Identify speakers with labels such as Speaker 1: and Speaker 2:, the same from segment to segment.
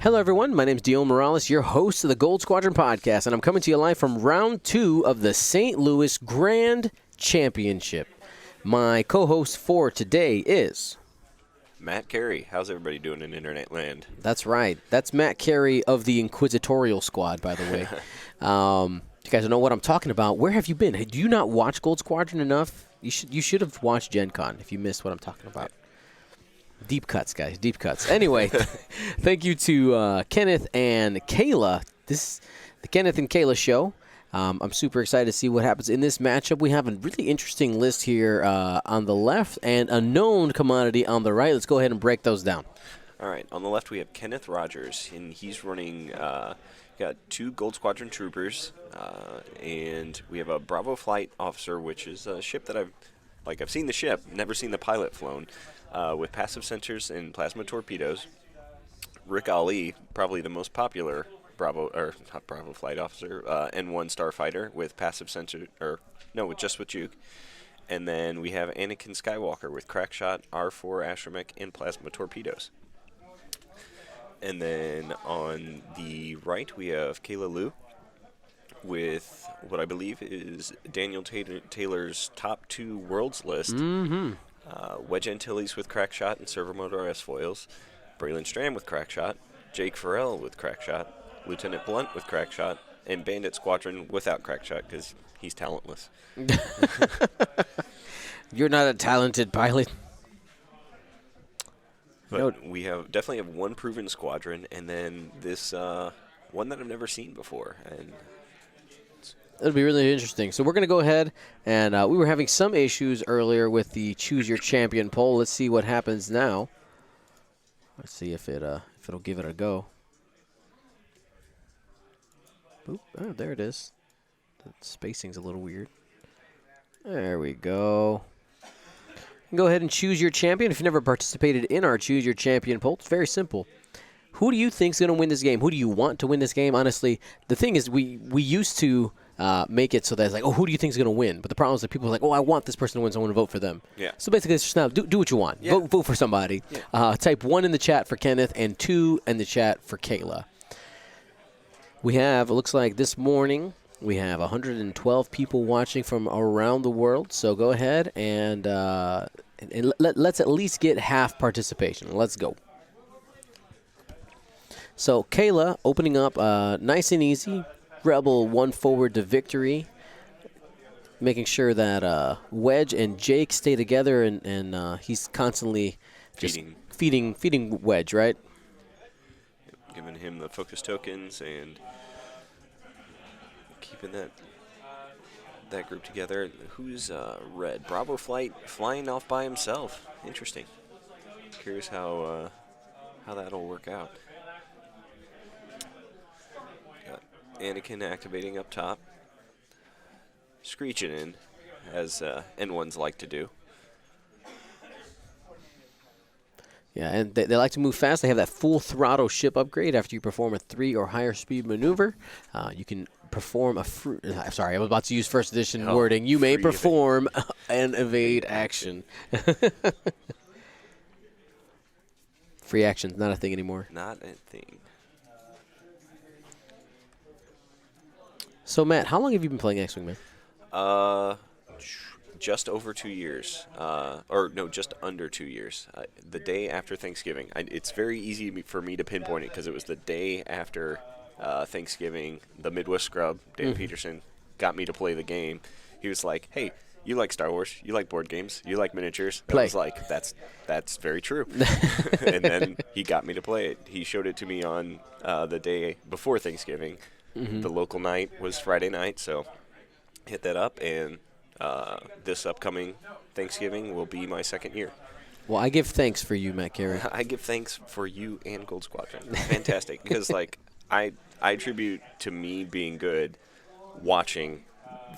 Speaker 1: Hello, everyone. My name is Dion Morales, your host of the Gold Squadron podcast, and I'm coming to you live from round 2 of the St. Louis Grand Championship. My co-host for today is
Speaker 2: Matt Carey. How's everybody doing in internet land?
Speaker 1: That's right. That's Matt Carey of the Inquisitorial Squad, by the way. You guys know what I'm talking about. Where have you been? Do you not watch Gold Squadron enough? You should have watched Gen Con if you missed what I'm talking about. Deep cuts, guys. Deep cuts. Anyway, thank you to Kenneth and Kayla. This is the Kenneth and Kayla show. I'm super excited to see what happens in this matchup. We have a really interesting list here on the left and a known commodity on the right. Let's go ahead and break those down.
Speaker 2: All right. On the left, we have Kenneth Rodgers, and he's running got 2 Gold Squadron troopers, and we have a Bravo flight officer, which is a ship that I've seen the ship, never seen the pilot flown. With passive sensors and plasma torpedoes. Rick Ali, probably the most popular Bravo flight officer, N1 starfighter with passive sensor, with juke. And then we have Anakin Skywalker with crackshot, R4 astromech, and plasma torpedoes. And then on the right, we have Kayla Liu with what I believe is Daniel Taylor's top 2 worlds list.
Speaker 1: Mm-hmm.
Speaker 2: Wedge Antilles with crackshot and servomotor S-foils, Braylon Strand with crackshot, Jake Farrell with crackshot, Lieutenant Blunt with crackshot, and Bandit Squadron without crackshot because he's talentless.
Speaker 1: You're not a talented pilot.
Speaker 2: But we definitely have one proven squadron, and then this one that I've never seen before. And
Speaker 1: it'll be really interesting. So we're going to go ahead, and we were having some issues earlier with the Choose Your Champion poll. Let's see what happens now. Let's see if it'll give it a go. Boop. Oh, there it is. The spacing's a little weird. There we go. Go ahead and choose your champion. If you've never participated in our Choose Your Champion poll, it's very simple. Who do you think's going to win this game? Who do you want to win this game? Honestly, the thing is we used to make it so that it's like, oh, who do you think is going to win? But the problem is that people are like, oh, I want this person to win, so I want to vote for them. Yeah. So basically, it's just now do what you want. Yeah. Vote for somebody. Yeah. Type 1 in the chat for Kenneth and 2 in the chat for Kayla. We have, it looks like this morning, we have 112 people watching from around the world. So go ahead and let's at least get half participation. Let's go. So Kayla opening up nice and easy. Rebel 1 forward to victory. Making sure that Wedge and Jake stay together, and he's constantly just feeding Wedge, right?
Speaker 2: Giving him the focus tokens and keeping that group together. Who's red? Bravo flight flying off by himself. Interesting. Curious how that'll work out. Anakin activating up top. Screeching in, as N1s like to do.
Speaker 1: Yeah, and they like to move fast. They have that full throttle ship upgrade after you perform a 3 or higher speed maneuver. You can perform I was about to use first edition wording. You may perform an evade action. Free action's not a thing anymore.
Speaker 2: Not a thing.
Speaker 1: So, Matt, how long have you been playing X-Wing, man?
Speaker 2: Just over 2 years. Just under 2 years. The day after Thanksgiving. It's very easy for me to pinpoint it because it was the day after Thanksgiving. The Midwest Scrub, Dan Peterson, got me to play the game. He was like, hey, you like Star Wars, you like board games, you like miniatures. I was like, that's very true. And then he got me to play it. He showed it to me on the day before Thanksgiving. Mm-hmm. The local night was Friday night, so hit that up, and this upcoming Thanksgiving will be my 2nd year.
Speaker 1: Well, I give thanks for you, Matt Carey.
Speaker 2: I give thanks for you and Gold Squadron. Fantastic, because I attribute to me being good watching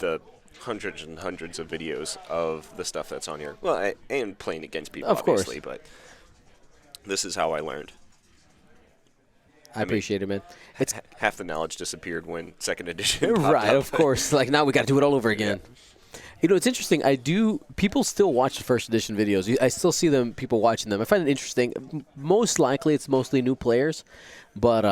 Speaker 2: the hundreds and hundreds of videos of the stuff that's on here. Well, and playing against people, obviously, but this is how I learned.
Speaker 1: I appreciate it, man.
Speaker 2: It's half the knowledge disappeared when 2nd edition popped
Speaker 1: right,
Speaker 2: up.
Speaker 1: of course. Like, now we got to do it all over again. You know, it's interesting. People still watch the first edition videos. I still see people watching them. I find it interesting. Most likely it's mostly new players, but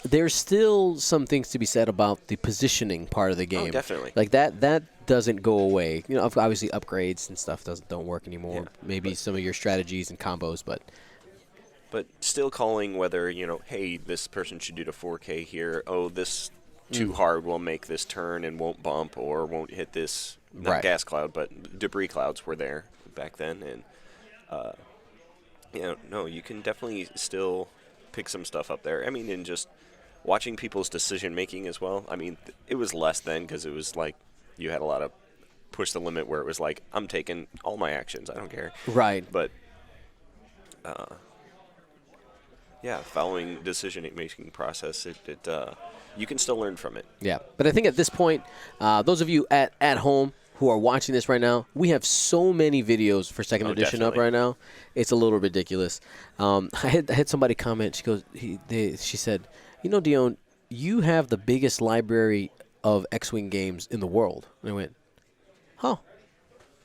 Speaker 1: there's still some things to be said about the positioning part of the game.
Speaker 2: Oh, definitely.
Speaker 1: Like that doesn't go away. You know, obviously upgrades and stuff don't work anymore.
Speaker 2: Yeah,
Speaker 1: Maybe some of your strategies and combos, but
Speaker 2: still calling whether, hey, this person should do the 4K here. Oh, this too hard will make this turn and won't bump or won't hit this, not gas cloud, but debris clouds were there back then. And, no, you can definitely still pick some stuff up there. I mean, and just watching people's decision-making as well. I mean, it was less then because it was like you had a lot of push the limit where it was like, I'm taking all my actions. I don't care.
Speaker 1: Right.
Speaker 2: But, following decision-making process, you can still learn from it.
Speaker 1: Yeah, but I think at this point, those of you at home who are watching this right now, we have so many videos for second edition
Speaker 2: definitely.
Speaker 1: up right now. It's a little ridiculous. I had somebody comment. She goes, she said, Dion, you have the biggest library of X-Wing games in the world. And I went, huh,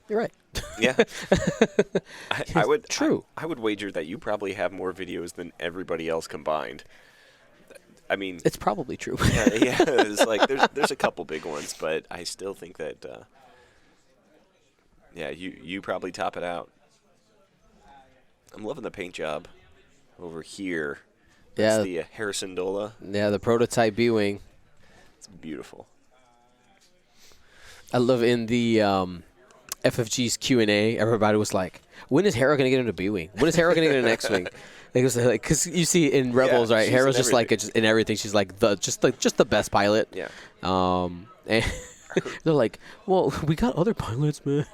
Speaker 1: you're right.
Speaker 2: Yeah. I would
Speaker 1: True.
Speaker 2: I would wager that you probably have more videos than everybody else combined. I mean,
Speaker 1: It's probably true.
Speaker 2: yeah, it's like there's a couple big ones, but I still think that you probably top it out. I'm loving the paint job over here. That's the Harrison Dola.
Speaker 1: Yeah, the prototype B-Wing.
Speaker 2: It's beautiful.
Speaker 1: I love in the FFG's Q&A, everybody was like, when is Hera going to get into B-Wing? When is Hera going to get into X-Wing? Because you see in Rebels, right? Hera's just like in everything. She's like just the best pilot.
Speaker 2: Yeah.
Speaker 1: And they're like, well, we got other pilots, man.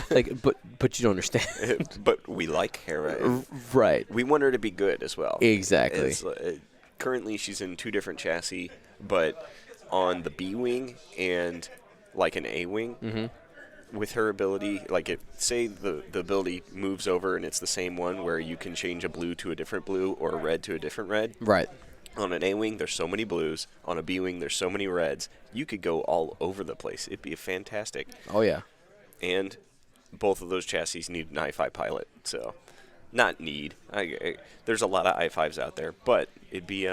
Speaker 1: but you don't understand.
Speaker 2: But we like Hera.
Speaker 1: Right.
Speaker 2: We want her to be good as well.
Speaker 1: Exactly.
Speaker 2: Currently, she's in 2 different chassis, but on the B-Wing and like an A-Wing, with her ability, like say the ability moves over and it's the same one where you can change a blue to a different blue or a red to a different red.
Speaker 1: Right.
Speaker 2: On an A-Wing, there's so many blues. On a B-Wing, there's so many reds. You could go all over the place. It'd be fantastic.
Speaker 1: Oh, yeah.
Speaker 2: And both of those chassis need an i5 pilot. So, not need. There's a lot of i5s out there, but it'd be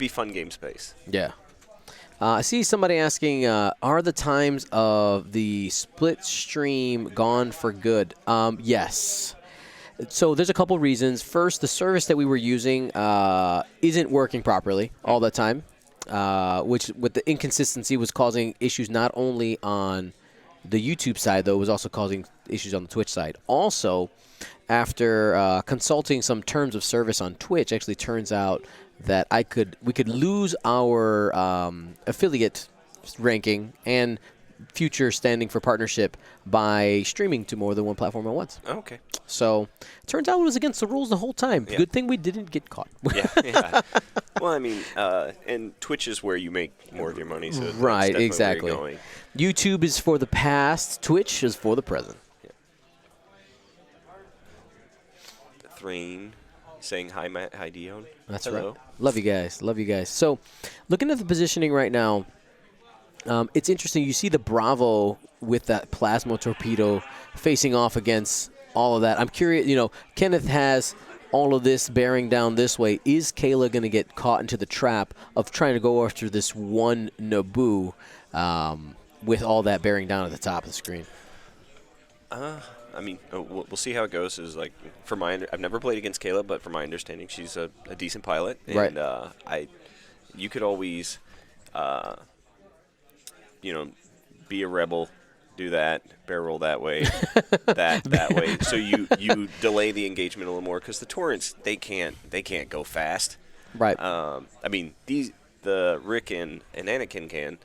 Speaker 2: fun game space.
Speaker 1: Yeah. I see somebody asking, are the times of the split stream gone for good? Yes. So there's a couple reasons. First, the service that we were using isn't working properly all the time, which with the inconsistency was causing issues not only on the YouTube side, though, it was also causing issues on the Twitch side. Also, after consulting some terms of service on Twitch, actually turns out that we could lose our affiliate ranking and future standing for partnership by streaming to more than one platform at once.
Speaker 2: Oh, okay.
Speaker 1: So turns out it was against the rules the whole time.
Speaker 2: Yeah.
Speaker 1: Good thing we didn't get caught.
Speaker 2: Yeah. Well, I mean, and Twitch is where you make more of your money. So
Speaker 1: Right,
Speaker 2: that's
Speaker 1: exactly.
Speaker 2: where you're going.
Speaker 1: YouTube is for the past. Twitch is for the present.
Speaker 2: Yeah. Thrain saying hi, Matt. Hi, Dion.
Speaker 1: That's
Speaker 2: Hello.
Speaker 1: right. Love you guys. Love you guys. So looking at the positioning right now, it's interesting. You see the Bravo with that plasma torpedo facing off against all of that. I'm curious, Kenneth has all of this bearing down this way. Is Kayla going to get caught into the trap of trying to go after this one Naboo with all that bearing down at the top of the screen?
Speaker 2: I mean, we'll see how it goes. Is like I've never played against Kayla, but from my understanding, she's a decent pilot, and
Speaker 1: right.
Speaker 2: You could always, be a rebel, do that, barrel roll that way, that way. So you delay the engagement a little more because the Torrents they can't go fast.
Speaker 1: Right.
Speaker 2: I mean the Rick and Anakin can.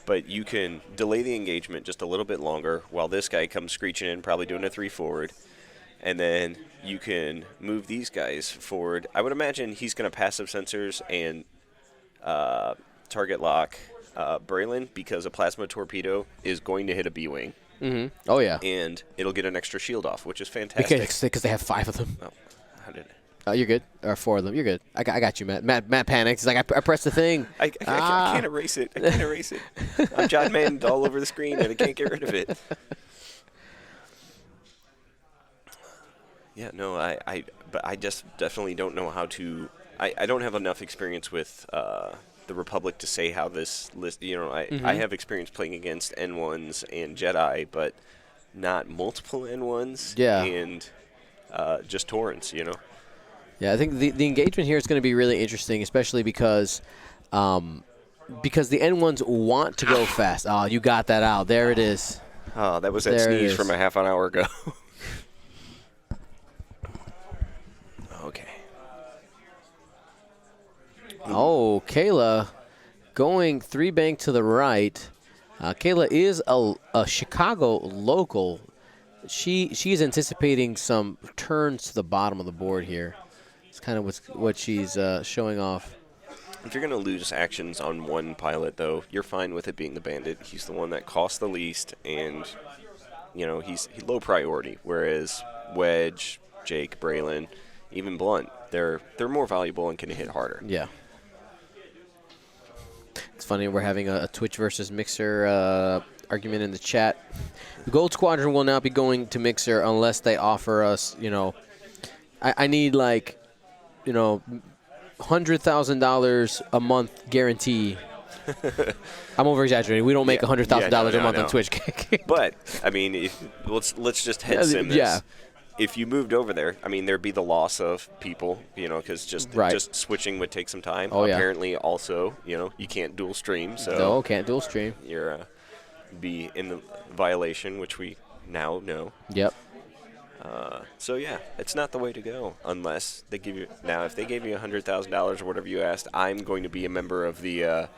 Speaker 2: But you can delay the engagement just a little bit longer while this guy comes screeching in, probably doing a 3 forward. And then you can move these guys forward. I would imagine he's going to passive sensors and target lock Braylon because a plasma torpedo is going to hit a B-Wing.
Speaker 1: Mm-hmm. Oh, yeah.
Speaker 2: And it'll get an extra shield off, which is fantastic.
Speaker 1: Because they have 5 of them.
Speaker 2: Oh, how did
Speaker 1: Oh, you're good. Or 4 of them. You're good. I got you, Matt. Matt panics. He's like, I pressed the thing.
Speaker 2: I can't erase it. I can't erase it. I'm John Madden all over the screen, and I can't get rid of it. Yeah, no, but I just definitely don't know how to. I don't have enough experience with the Republic to say how this list. I have experience playing against N1s and Jedi, but not multiple N1s.
Speaker 1: Yeah.
Speaker 2: And just Torrents.
Speaker 1: Yeah, I think the engagement here is going to be really interesting, especially because the N1s want to go fast. Oh, you got that out. There it is.
Speaker 2: Oh, that was that sneeze from a half an hour ago. Okay.
Speaker 1: Oh, Kayla going 3-bank to the right. Kayla is a Chicago local. She is anticipating some turns to the bottom of the board here. It's kind of what she's showing off.
Speaker 2: If you're going to lose actions on one pilot, though, you're fine with it being the Bandit. He's the one that costs the least, and he's low priority. Whereas Wedge, Jake, Braylon, even Blunt, they're more valuable and can hit harder.
Speaker 1: Yeah. It's funny, we're having a Twitch versus Mixer argument in the chat. The Gold Squadron will not be going to Mixer unless they offer us, I need $100,000 a month guarantee. I'm over exaggerating. We don't make $100,000 a month on Twitch.
Speaker 2: But I mean, let's just head sim this. Yeah. If you moved over there, I mean, there'd be the loss of people, because just switching would take some time.
Speaker 1: Oh,
Speaker 2: apparently, also, you can't dual stream. So
Speaker 1: no, can't dual stream.
Speaker 2: You're be in the violation, which we now know.
Speaker 1: Yep.
Speaker 2: So yeah, it's not the way to go unless they give you. Now, if they gave you $100,000 or whatever you asked, I'm going to be a member of the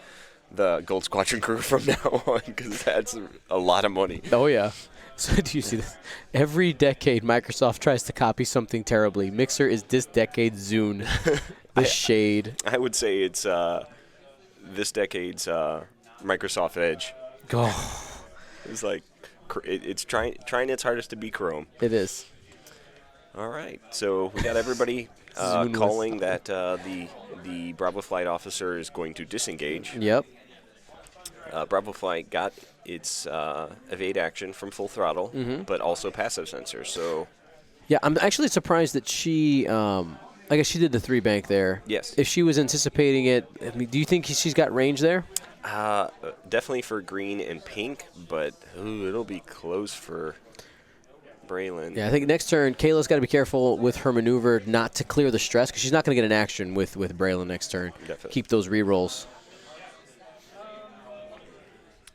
Speaker 2: Gold Squadron crew from now on because that's a lot of money.
Speaker 1: Oh yeah. So do you see this? Every decade, Microsoft tries to copy something terribly. Mixer is this decade's Zune. The shade.
Speaker 2: I would say it's this decade's Microsoft Edge.
Speaker 1: Oh.
Speaker 2: It's like it's trying its hardest to be Chrome.
Speaker 1: It is.
Speaker 2: All right, so we got everybody calling that the Bravo Flight officer is going to disengage.
Speaker 1: Yep.
Speaker 2: Bravo Flight got its evade action from full throttle, but also passive sensor. So,
Speaker 1: yeah, I'm actually surprised that she. I guess she did the 3-bank there.
Speaker 2: Yes.
Speaker 1: If she was anticipating it, I mean, do you think she's got range there?
Speaker 2: Definitely for green and pink, but it'll be close for Braylon.
Speaker 1: Yeah, I think next turn, Kayla's got to be careful with her maneuver not to clear the stress because she's not going to get an action with Braylon next turn.
Speaker 2: Definitely.
Speaker 1: Keep those rerolls.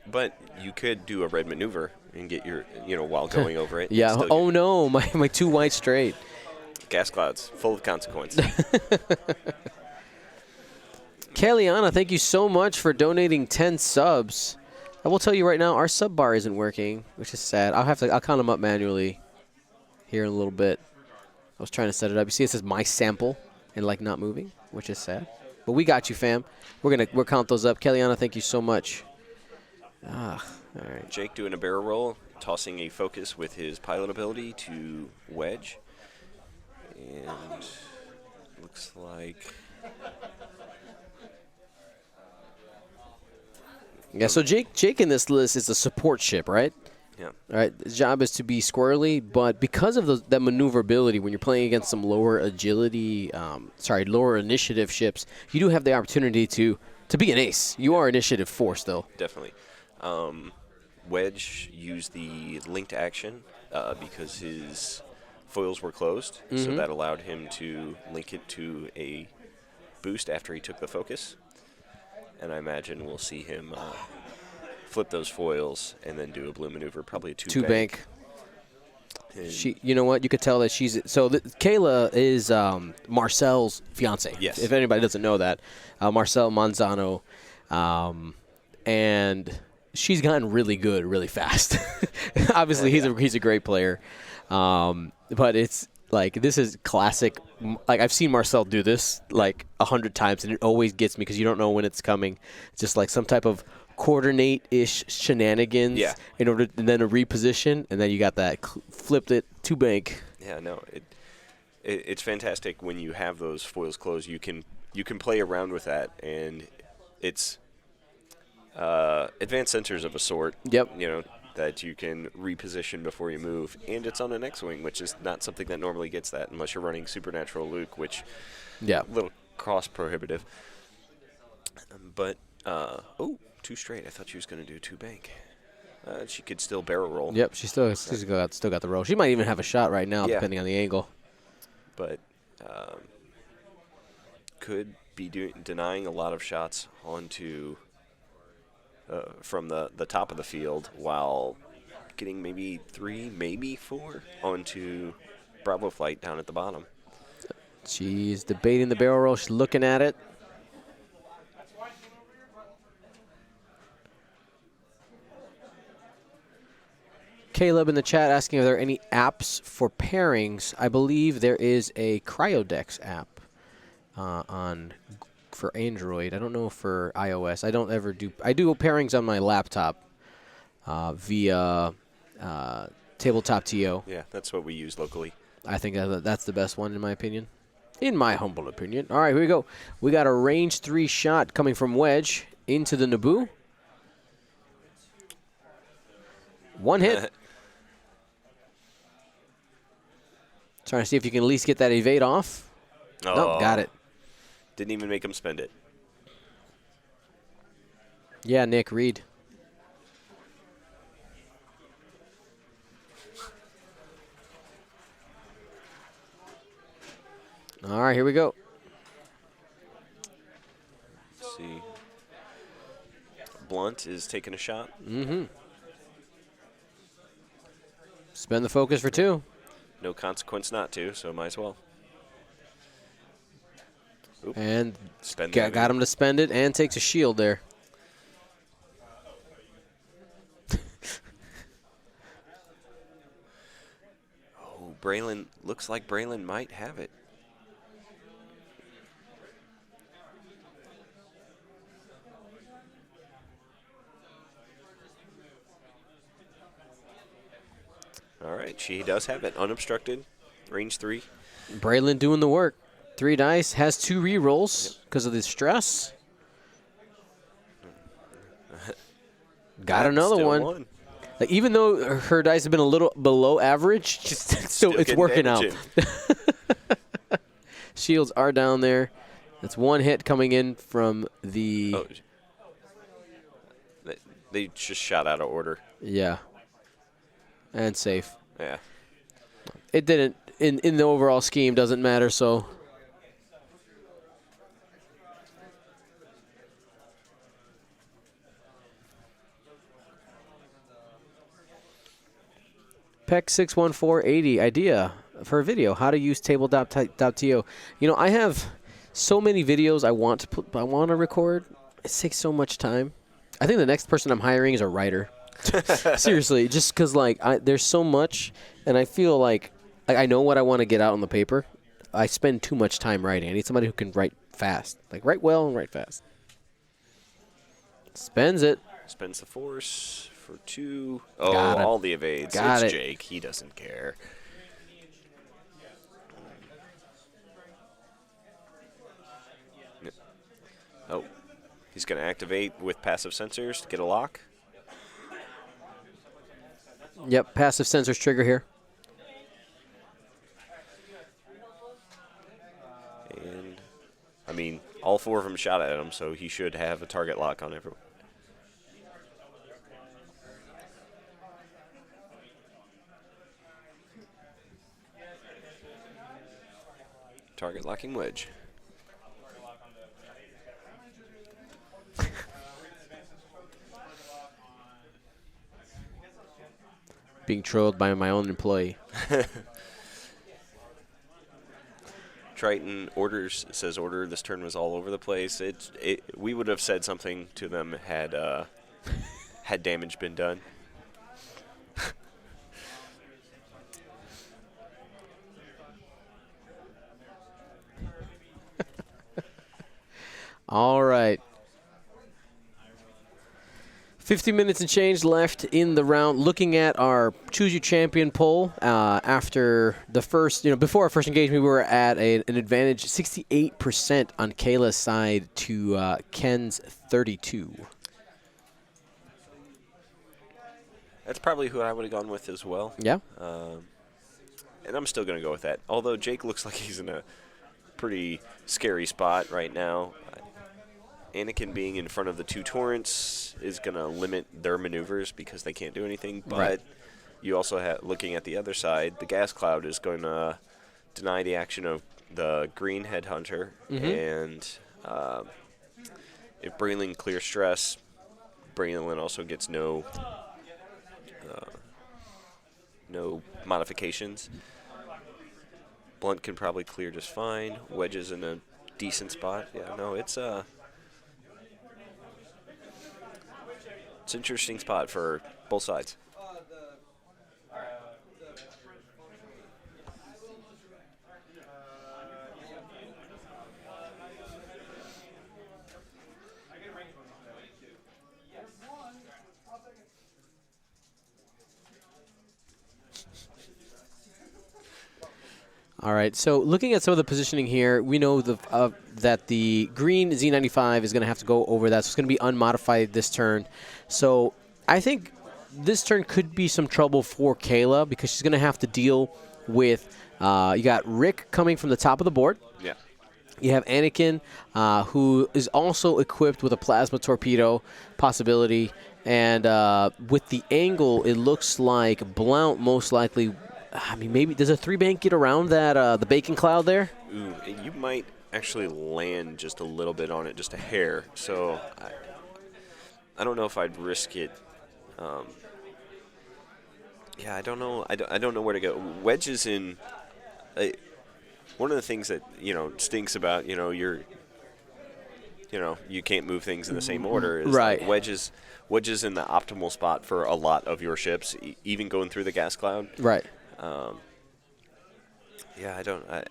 Speaker 2: But you could do a red maneuver and get your, while going over it.
Speaker 1: Yeah. Oh, no, my 2 white straight.
Speaker 2: Gas clouds, full of consequence.
Speaker 1: Kayliana, thank you so much for donating 10 subs. I will tell you right now, our sub bar isn't working, which is sad. I'll count them up manually here in a little bit. I was trying to set it up. You see it says my sample and not moving, which is sad. But we got you, fam. We'll count those up. Kayliana, thank you so much. All right.
Speaker 2: Jake doing a barrel roll, tossing a focus with his pilot ability to Wedge. And looks like...
Speaker 1: Yeah, so Jake in this list is a support ship, right?
Speaker 2: Yeah.
Speaker 1: All right, his job is to be squirrely, but because of that maneuverability, when you're playing against some lower agility, lower initiative ships, you do have the opportunity to be an ace. You are initiative force, though.
Speaker 2: Definitely. Wedge used the linked action because his foils were closed, so that allowed him to link it to a boost after he took the focus. And I imagine we'll see him flip those foils and then do a blue maneuver, probably a 2-bank.
Speaker 1: She, you know what? You could tell that she's Kayla is Marcel's fiance.
Speaker 2: Yes.
Speaker 1: If anybody doesn't know that, Marcel Manzano, and she's gotten really good really fast. Obviously, he's a great player, but it's. This is classic. I've seen Marcel do this 100 times, and it always gets me because you don't know when it's coming. It's just some type of coordinate-ish shenanigans in order and then a reposition, and then you got that flipped it 2-bank.
Speaker 2: Yeah, no. it's fantastic when you have those foils closed. You can play around with that, and it's advanced sensors of a sort.
Speaker 1: Yep.
Speaker 2: That you can reposition before you move, and it's on an X-wing, which is not something that normally gets that unless you're running Supernatural Luke, which
Speaker 1: Yeah.
Speaker 2: a little cost prohibitive. But two straight. I thought she was going to do 2 bank. She could still barrel roll.
Speaker 1: Yep. She's still got the roll. She might even have a shot right now,
Speaker 2: Yeah.
Speaker 1: depending on the angle.
Speaker 2: But could be denying a lot of shots onto from the top of the field while getting maybe 3, maybe 4 onto Bravo Flight down at the bottom.
Speaker 1: She's debating the barrel roll. She's looking at it. Caleb in the chat asking, are there any apps for pairings? I believe there is a Cryodex app for Android. I don't know for iOS. I do pairings on my laptop via Tabletop TO.
Speaker 2: Yeah, that's what we use locally.
Speaker 1: I think that's the best one in my opinion. In my humble opinion. All right, here we go. We got a range 3 shot coming from Wedge into the Naboo. One hit. Trying to see if you can at least get that evade off.
Speaker 2: Oh,
Speaker 1: Nope, got it.
Speaker 2: Didn't even make him spend it.
Speaker 1: Yeah, Nick, read. All right, here we go.
Speaker 2: Let's see. Blunt is taking a shot.
Speaker 1: Mm-hmm. Spend the focus for 2.
Speaker 2: No consequence not to, so might as well. Oop.
Speaker 1: And
Speaker 2: Spend
Speaker 1: got him to spend it and takes a shield there.
Speaker 2: Oh, Braylon, looks like Braylon might have it. All right, she does have it. Unobstructed, range 3.
Speaker 1: Braylon doing the work. 3 dice, has 2 rerolls because of the stress. Got another
Speaker 2: Still
Speaker 1: one.
Speaker 2: won.
Speaker 1: Like, even though her dice have been a little below average, still it's
Speaker 2: getting
Speaker 1: working out.
Speaker 2: damage in.
Speaker 1: Shields are down there. That's 1 hit coming in from the...
Speaker 2: Oh, they just shot out of order.
Speaker 1: Yeah. And safe.
Speaker 2: Yeah.
Speaker 1: It didn't, in the overall scheme, doesn't matter, so... Peck61480 idea for a video: how to use tabletop.to. I have so many videos I want to record. It takes so much time. I think the next person I'm hiring is a writer. Seriously, just because there's so much, and I feel like I know what I want to get out on the paper. I spend too much time writing. I need somebody who can write fast, write well and write fast. Spends it.
Speaker 2: Spends the force for 2. Oh,
Speaker 1: Got it.
Speaker 2: all the evades.
Speaker 1: Got
Speaker 2: It's
Speaker 1: it.
Speaker 2: Jake. He doesn't care. Yep. Oh, he's going to activate with passive sensors to get a lock.
Speaker 1: Yep, passive sensors trigger here.
Speaker 2: And, I mean, all 4 of them shot at him, so he should have a target lock on everyone. Target locking wedge.
Speaker 1: Being trolled by my own employee.
Speaker 2: Triton says order. This turn was all over the place. We would have said something to them had had damage been done.
Speaker 1: All right. 50 minutes and change left in the round. Looking at our Choose Your Champion poll, after the first, before our first engagement, we were at an advantage 68% on Kayla's side to Ken's 32.
Speaker 2: That's probably who I would have gone with as well.
Speaker 1: Yeah.
Speaker 2: And I'm still going to go with that. Although Jake looks like he's in a pretty scary spot right now. Anakin being in front of the two torrents is going to limit their maneuvers because they can't do anything. But
Speaker 1: Right.
Speaker 2: you also have, looking at the other side, the gas cloud is going to deny the action of the green headhunter. And if Braylon clears stress, Braylon also gets no modifications. Blunt can probably clear just fine. Wedge is in a decent spot. Yeah, no, it's an interesting spot for both sides.
Speaker 1: All right, so looking at some of the positioning here, we know that the green Z95 is going to have to go over that, so it's going to be unmodified this turn. So I think this turn could be some trouble for Kayla because she's going to have to deal with, you got Rick coming from the top of the board.
Speaker 2: Yeah.
Speaker 1: You have Anakin, who is also equipped with a plasma torpedo possibility, and with the angle, it looks like Blount most likely. I mean, maybe does a 3-bank get around that the bacon cloud there?
Speaker 2: Ooh, you might actually land just a little bit on it, just a hair. So I don't know if I'd risk it. Yeah, I don't know. I don't know where to go. Wedge is in. One of the things that stinks about you can't move things in the same order is
Speaker 1: Right.
Speaker 2: Like Wedge is in the optimal spot for a lot of your ships, even going through the gas cloud.
Speaker 1: Right.
Speaker 2: Yeah,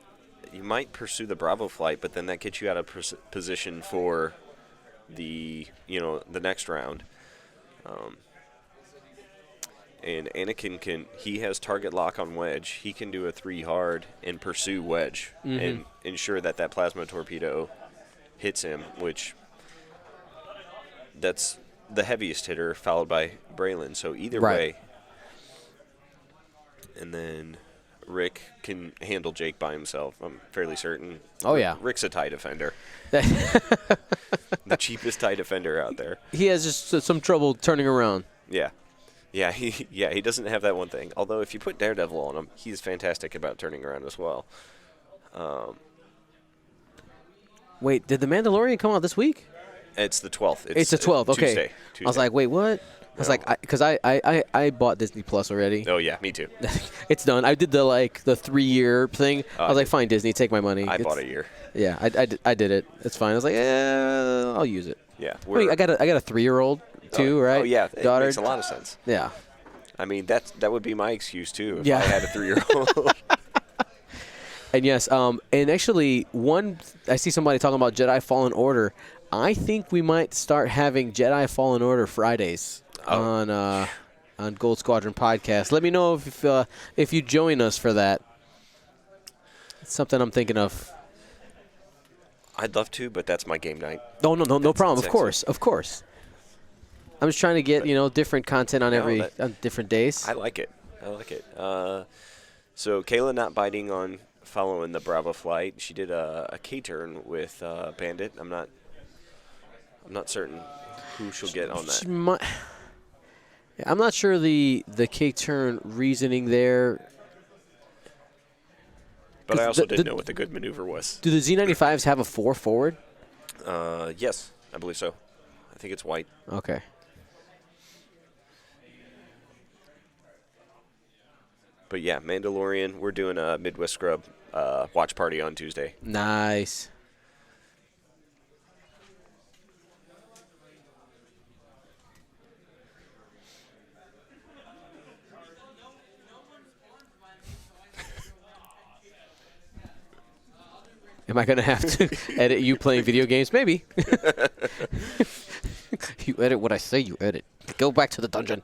Speaker 2: you might pursue the Bravo flight, but then that gets you out of position for the next round. And Anakin he has target lock on Wedge. He can do a 3 hard and pursue Wedge and ensure that plasma torpedo hits him, which that's the heaviest hitter, followed by Braylon. So either way. And then Rick can handle Jake by himself, I'm fairly certain.
Speaker 1: Oh, yeah.
Speaker 2: Rick's a TIE defender. The cheapest TIE defender out there.
Speaker 1: He has just some trouble turning around.
Speaker 2: Yeah. Yeah, he doesn't have that one thing. Although if you put Daredevil on him, he's fantastic about turning around as well.
Speaker 1: Wait, did The Mandalorian come out this week?
Speaker 2: It's the 12th.
Speaker 1: It's the 12th, okay.
Speaker 2: Tuesday.
Speaker 1: I was like, wait, what? I was like, because I bought Disney Plus already.
Speaker 2: Oh, yeah, me too.
Speaker 1: It's done. I did the 3-year thing. I was like, fine, Disney, take my money.
Speaker 2: I bought a year.
Speaker 1: Yeah, I did it. It's fine. I was like, I'll use it.
Speaker 2: Yeah.
Speaker 1: I mean, I got a 3-year-old too, right?
Speaker 2: Oh, yeah. It
Speaker 1: daughter.
Speaker 2: makes a lot of sense.
Speaker 1: Yeah.
Speaker 2: I mean, that would be my excuse, too, if
Speaker 1: Yeah.
Speaker 2: I had a 3-year-old.
Speaker 1: And yes, and actually, I see somebody talking about Jedi Fallen Order. I think we might start having Jedi Fallen Order Fridays on Gold Squadron podcast. Let me know if you join us for that. It's something I'm thinking of.
Speaker 2: I'd love to, but that's my game night.
Speaker 1: No problem.
Speaker 2: That's
Speaker 1: Of course. I'm just trying to get different content on on different days.
Speaker 2: I like it. So Kayla not biting on following the Bravo flight. She did a K-turn with Bandit. I'm not certain who she'll get on that.
Speaker 1: I'm not sure the K-turn reasoning there.
Speaker 2: But I also didn't know what the good maneuver was.
Speaker 1: Do the Z95s have a 4 forward?
Speaker 2: Yes, I believe so. I think it's white.
Speaker 1: Okay.
Speaker 2: But yeah, Mandalorian, we're doing a Midwest Scrub watch party on Tuesday.
Speaker 1: Nice. Am I going to have to edit you playing video games? Maybe. You edit what I say, you edit. Go back to the dungeon.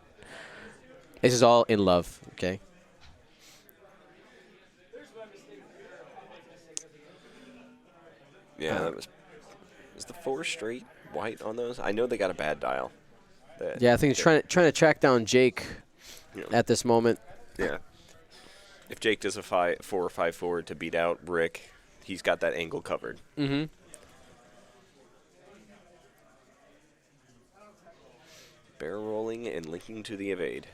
Speaker 1: This is all in love, okay?
Speaker 2: Yeah, that was the 4 straight white on those. I know they got a bad dial.
Speaker 1: Yeah, I think he's trying to track down Jake at this moment.
Speaker 2: Yeah. If Jake does a 4 or 5 forward to beat out Rick, he's got that angle covered.
Speaker 1: Mm-hmm.
Speaker 2: Barrel rolling and linking to the evade.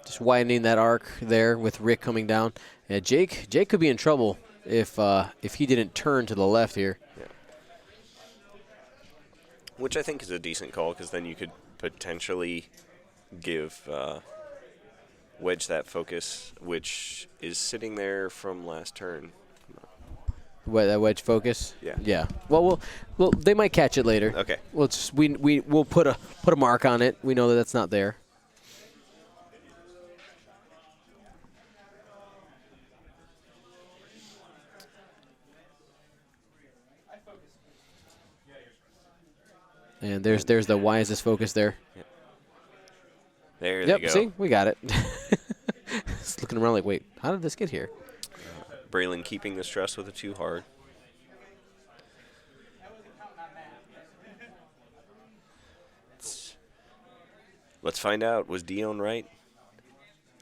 Speaker 1: Just widening that arc there with Rick coming down. Yeah, Jake could be in trouble if he didn't turn to the left here.
Speaker 2: Yeah. Which I think is a decent call, because then you could potentially give Wedge that focus, which is sitting there from last turn.
Speaker 1: That wedge focus.
Speaker 2: Yeah.
Speaker 1: Yeah. Well, they might catch it later.
Speaker 2: Okay.
Speaker 1: We'll put a mark on it. We know that that's not there. And there's the why is this focus there?
Speaker 2: Yep. There they go.
Speaker 1: See, we got it. Just looking around like, wait, how did this get here?
Speaker 2: Braylon keeping the stress with a 2 hard. Let's find out. Was Dion right?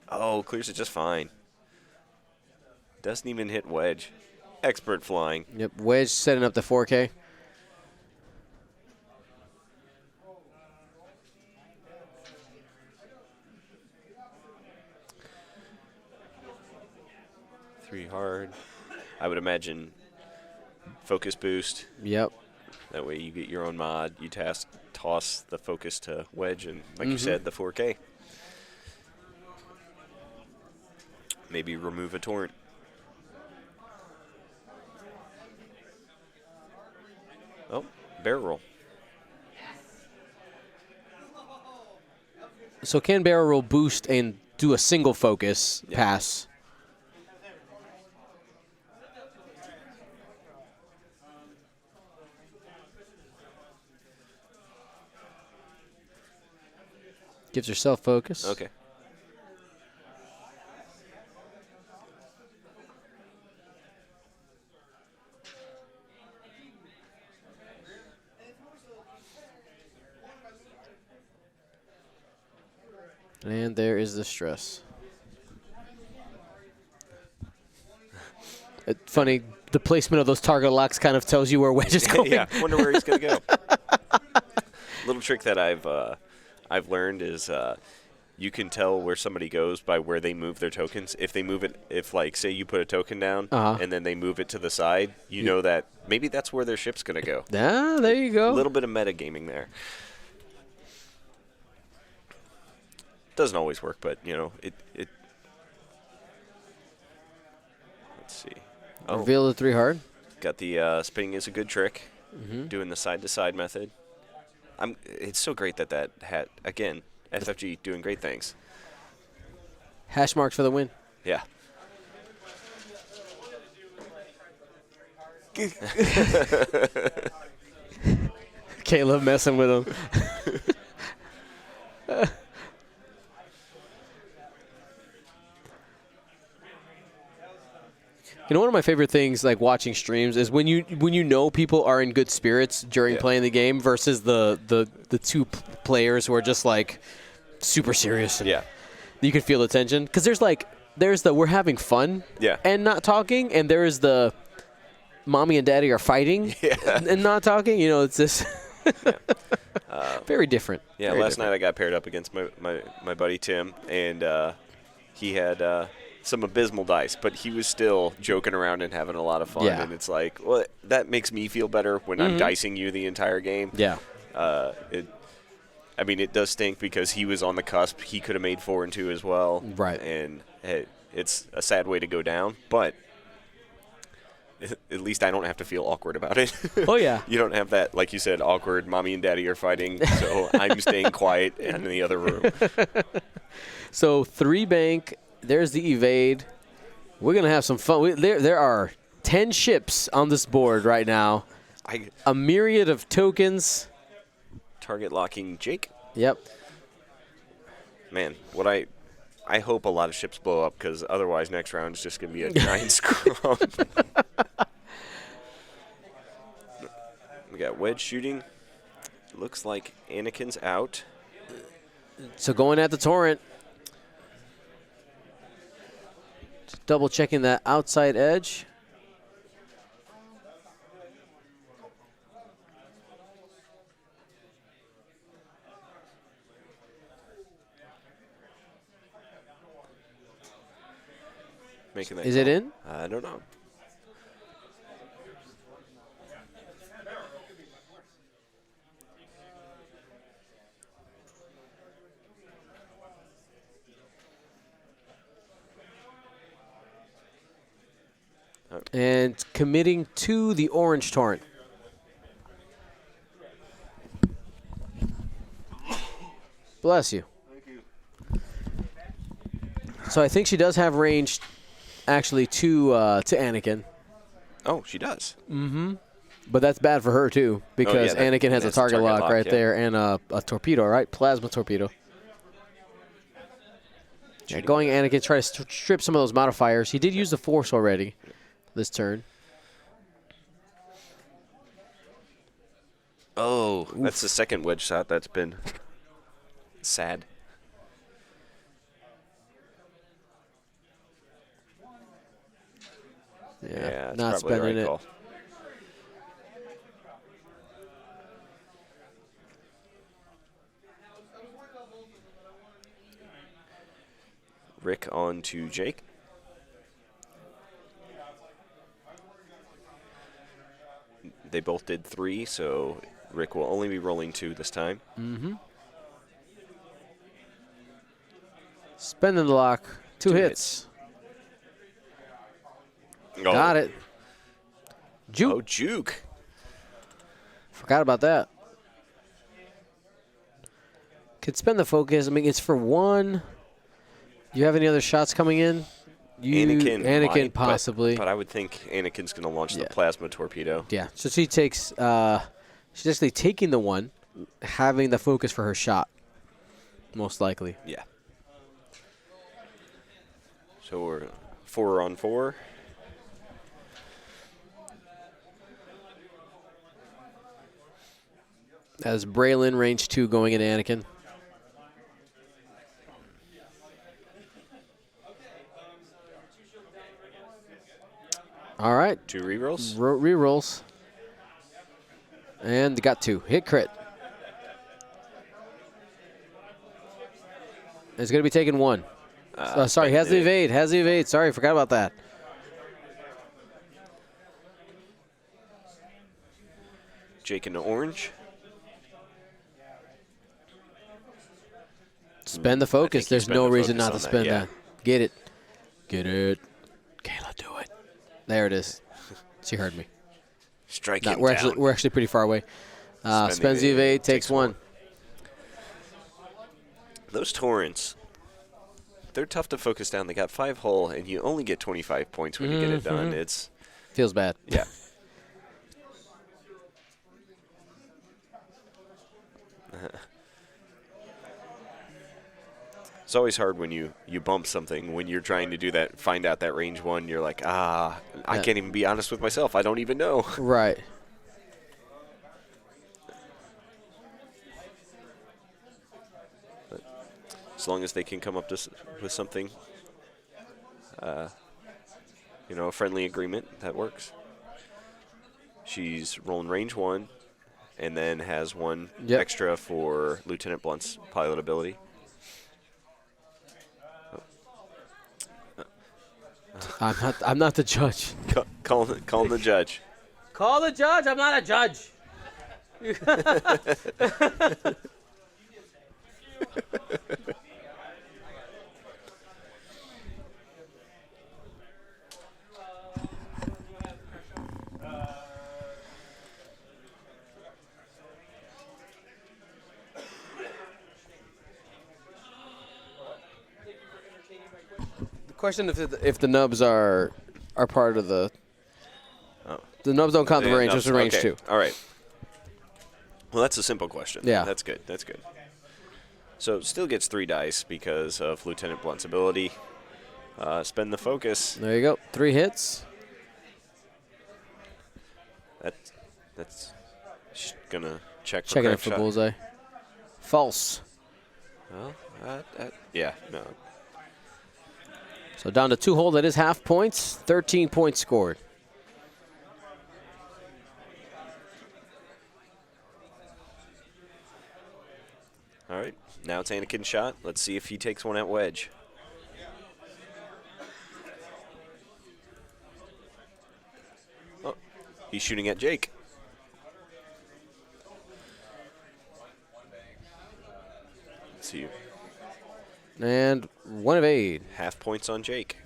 Speaker 2: Oh, clears it just fine. Doesn't even hit wedge. Expert flying.
Speaker 1: Yep, wedge setting up the 4K.
Speaker 2: Three hard. I would imagine focus boost.
Speaker 1: Yep.
Speaker 2: That way you get your own mod. You toss the focus to wedge, and like you said, the 4K. Maybe remove a torrent. Oh, barrel roll.
Speaker 1: So can barrel roll boost and do a single focus pass? Gives herself focus.
Speaker 2: Okay.
Speaker 1: And there is the stress. Funny, the placement of those target locks kind of tells you where Wedge is going.
Speaker 2: Yeah, wonder where he's going to go. Little trick that I've learned is you can tell where somebody goes by where they move their tokens. If they move it, if like say you put a token down and then they move it to the side, you know that maybe that's where their ship's going to go.
Speaker 1: Ah, there you go.
Speaker 2: A little bit of metagaming there. Doesn't always work, but you know it. Let's see. Oh,
Speaker 1: Reveal the 3 hard.
Speaker 2: got the spinning is a good trick. Doing the side to side method. It's so great that hat again. FFG doing great things.
Speaker 1: Hash marks for the win.
Speaker 2: Yeah.
Speaker 1: Kayla messing with him. You know, one of my favorite things, like watching streams, is when you know people are in good spirits during playing the game versus the two players who are just like super serious. And you can feel the tension because there's the we're having fun and not talking, and there is the mommy and daddy are fighting and not talking. You know, it's this very different.
Speaker 2: Yeah,
Speaker 1: very
Speaker 2: last
Speaker 1: different.
Speaker 2: night I got paired up against my buddy Tim, and he had some abysmal dice, but he was still joking around and having a lot of fun.
Speaker 1: Yeah.
Speaker 2: And it's like, well, that makes me feel better when I'm dicing you the entire game.
Speaker 1: Yeah.
Speaker 2: It does stink because he was on the cusp. He could have made 4 and 2 as well.
Speaker 1: Right.
Speaker 2: And it's a sad way to go down, but at least I don't have to feel awkward about it.
Speaker 1: Oh, yeah.
Speaker 2: You don't have that, like you said, awkward mommy and daddy are fighting, so I'm staying quiet and in the other room.
Speaker 1: So 3 bank. There's the evade. We're going to have some fun. There are 10 ships on this board right now. a myriad of tokens.
Speaker 2: Target locking Jake.
Speaker 1: Yep.
Speaker 2: Man, what I hope a lot of ships blow up, because otherwise next round is just going to be a giant scrum. We got wedge shooting. Looks like Anakin's out.
Speaker 1: So going at the torrent. Just double checking that outside edge.
Speaker 2: Making that
Speaker 1: Is
Speaker 2: call.
Speaker 1: it in?
Speaker 2: I don't know.
Speaker 1: And committing to the orange torrent. Bless you.
Speaker 2: Thank you.
Speaker 1: So I think she does have range, actually, to Anakin.
Speaker 2: Oh, she does.
Speaker 1: But that's bad for her, too, because
Speaker 2: that-
Speaker 1: Anakin has a
Speaker 2: that's
Speaker 1: target lock right
Speaker 2: yeah.
Speaker 1: there and a torpedo, right? Plasma torpedo. Yeah, going Anakin, try to strip some of those modifiers. He did use the Force already this turn.
Speaker 2: Oh, that's the second wedge shot that's been sad.
Speaker 1: Yeah,
Speaker 2: it's
Speaker 1: not
Speaker 2: probably the
Speaker 1: spending
Speaker 2: right
Speaker 1: it.
Speaker 2: call. Rick on to Jake. They both did 3, so Rick will only be rolling 2 this time.
Speaker 1: Spending the lock. Two hits.
Speaker 2: Oh.
Speaker 1: Got it. Juke.
Speaker 2: Oh, juke.
Speaker 1: Forgot about that. Could spend the focus. I mean, it's for 1. Do you have any other shots coming in?
Speaker 2: Anakin might,
Speaker 1: possibly.
Speaker 2: But I would think Anakin's going to launch the
Speaker 1: Yeah.
Speaker 2: plasma torpedo.
Speaker 1: Yeah. So she takes. She's actually taking the 1, having the focus for her shot. Most likely.
Speaker 2: Yeah. So we're 4 on 4.
Speaker 1: As Braylon range 2 going into Anakin. All right.
Speaker 2: 2 rerolls.
Speaker 1: Rerolls. And got 2. Hit crit. It's going to be taking 1. Sorry, has the evade. Has the evade. Sorry, forgot about that.
Speaker 2: Jake into orange.
Speaker 1: Spend the focus.
Speaker 2: you
Speaker 1: There's
Speaker 2: spend
Speaker 1: no
Speaker 2: the
Speaker 1: reason
Speaker 2: focus
Speaker 1: not to
Speaker 2: on that,
Speaker 1: spend
Speaker 2: yeah.
Speaker 1: that. Get it. Get it. Kayla, do it. There it is. She heard me.
Speaker 2: Strike
Speaker 1: No,
Speaker 2: him
Speaker 1: we're
Speaker 2: down.
Speaker 1: actually pretty far away. Spends the evade, takes 1.
Speaker 2: Those torrents, they're tough to focus down. They got 5 hull, and you only get 25 points when you get it done. It's
Speaker 1: Feels bad.
Speaker 2: yeah. It's always hard when you bump something when you're trying to do that. Find out that range 1, you're like, I
Speaker 1: Yeah.
Speaker 2: can't even be honest with myself. I don't even know.
Speaker 1: Right.
Speaker 2: As long as they can come up with something, a friendly agreement, that works. She's rolling range 1, and then has 1
Speaker 1: Yep.
Speaker 2: extra for Lieutenant Blunt's pilot ability.
Speaker 1: I'm not the judge.
Speaker 2: Call the judge.
Speaker 1: Call the judge. I'm not a judge. The question if the nubs are part of the The nubs don't count the range, just the range
Speaker 2: okay.
Speaker 1: too.
Speaker 2: All right. Well, that's a simple question.
Speaker 1: Yeah.
Speaker 2: That's good. That's good. So still gets 3 dice because of Lieutenant Blunt's ability. Spend the focus.
Speaker 1: There you go. 3 hits.
Speaker 2: That's she's gonna check for
Speaker 1: Checking it
Speaker 2: crack
Speaker 1: for
Speaker 2: shot.
Speaker 1: bullseye. False.
Speaker 2: Well, yeah, no.
Speaker 1: So down to 2 hold. That is half points. 13 points scored.
Speaker 2: All right. Now it's Anakin's shot. Let's see if he takes one at wedge. Oh, he's shooting at Jake. Let's see.
Speaker 1: And 1 evade.
Speaker 2: Half points on Jake.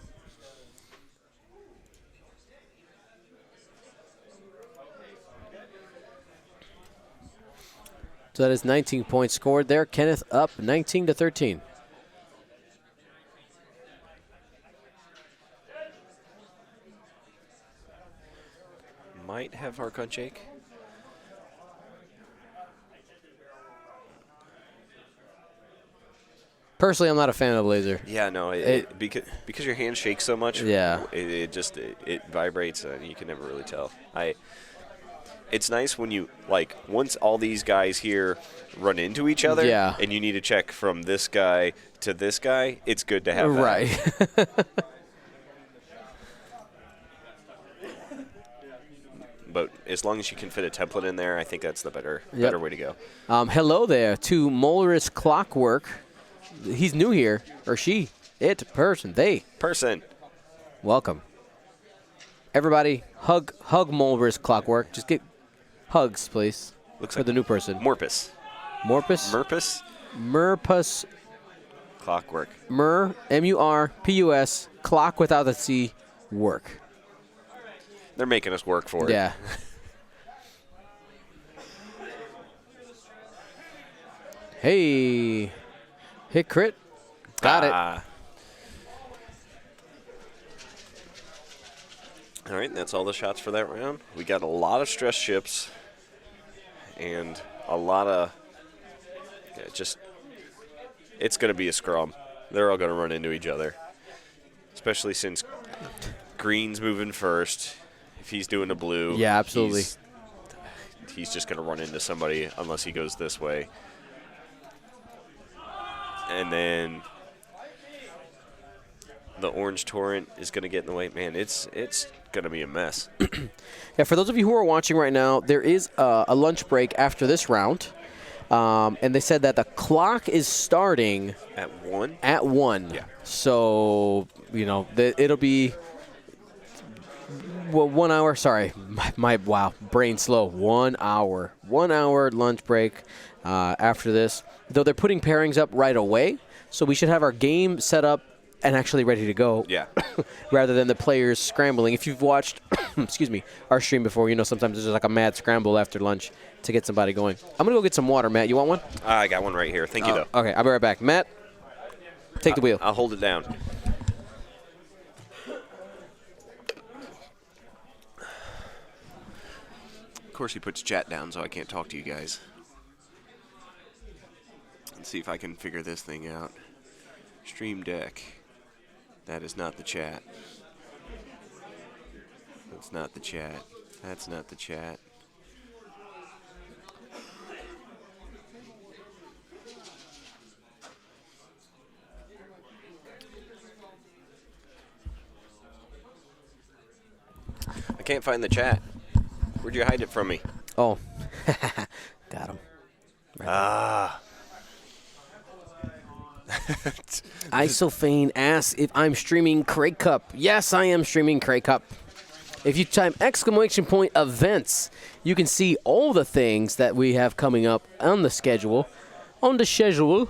Speaker 1: So that is 19 points scored there. Kenneth up 19-13.
Speaker 2: Might have Hark on Jake.
Speaker 1: Personally, I'm not a fan of the laser.
Speaker 2: Yeah, no, because your hand shakes so much.
Speaker 1: Yeah.
Speaker 2: It just vibrates. You can never really tell. It's nice when you once all these guys here run into each other.
Speaker 1: Yeah.
Speaker 2: And you need to check from this guy to this guy. It's good to have that.
Speaker 1: Right.
Speaker 2: But as long as you can fit a template in there, I think that's the better way to go.
Speaker 1: Hello there to Molris Clockwork. He's new here, or she, it, person, they.
Speaker 2: Person.
Speaker 1: Welcome. Everybody, hug Molris Clockwork. Just get hugs, please.
Speaker 2: Looks
Speaker 1: for
Speaker 2: like
Speaker 1: the new person.
Speaker 2: Morpus.
Speaker 1: Morpus?
Speaker 2: Murpus?
Speaker 1: Murpus.
Speaker 2: Clockwork.
Speaker 1: M-U-R-P-U-S, clock without the C, work.
Speaker 2: They're making us work for it.
Speaker 1: Yeah. Hey. Hit crit. Got it.
Speaker 2: All right, that's all the shots for that round. We got a lot of stress ships and a lot of it's going to be a scrum. They're all going to run into each other, especially since green's moving first. If he's doing a blue,
Speaker 1: yeah, absolutely.
Speaker 2: He's just going to run into somebody unless he goes this way. And then the orange torrent is going to get in the way. Man, it's going to be a mess.
Speaker 1: Yeah, for those of you who are watching right now, there is a lunch break after this round. And they said that the clock is starting
Speaker 2: At 1?
Speaker 1: At 1.
Speaker 2: Yeah.
Speaker 1: So, it'll be 1 hour. Sorry, wow, brain slow. 1 hour. 1 hour lunch break after this. Though they're putting pairings up right away, so we should have our game set up and actually ready to go.
Speaker 2: Yeah.
Speaker 1: Rather than the players scrambling. If you've watched, excuse me, our stream before, sometimes there's just like a mad scramble after lunch to get somebody going. I'm gonna go get some water, Matt. You want one?
Speaker 2: I got one right here. Thank you, though.
Speaker 1: Okay, I'll be right back. Matt, take the wheel.
Speaker 2: I'll hold it down. Of course, he puts chat down, so I can't talk to you guys. Let's see if I can figure this thing out. Stream Deck. That is not the chat. That's not the chat. That's not the chat. I can't find the chat. Where'd you hide it from me?
Speaker 1: Oh, got him. Isophane asks if I'm streaming Craig Cup. Yes, I am streaming Craig Cup. If you type !events, you can see all the things that we have coming up on the schedule. The schedule.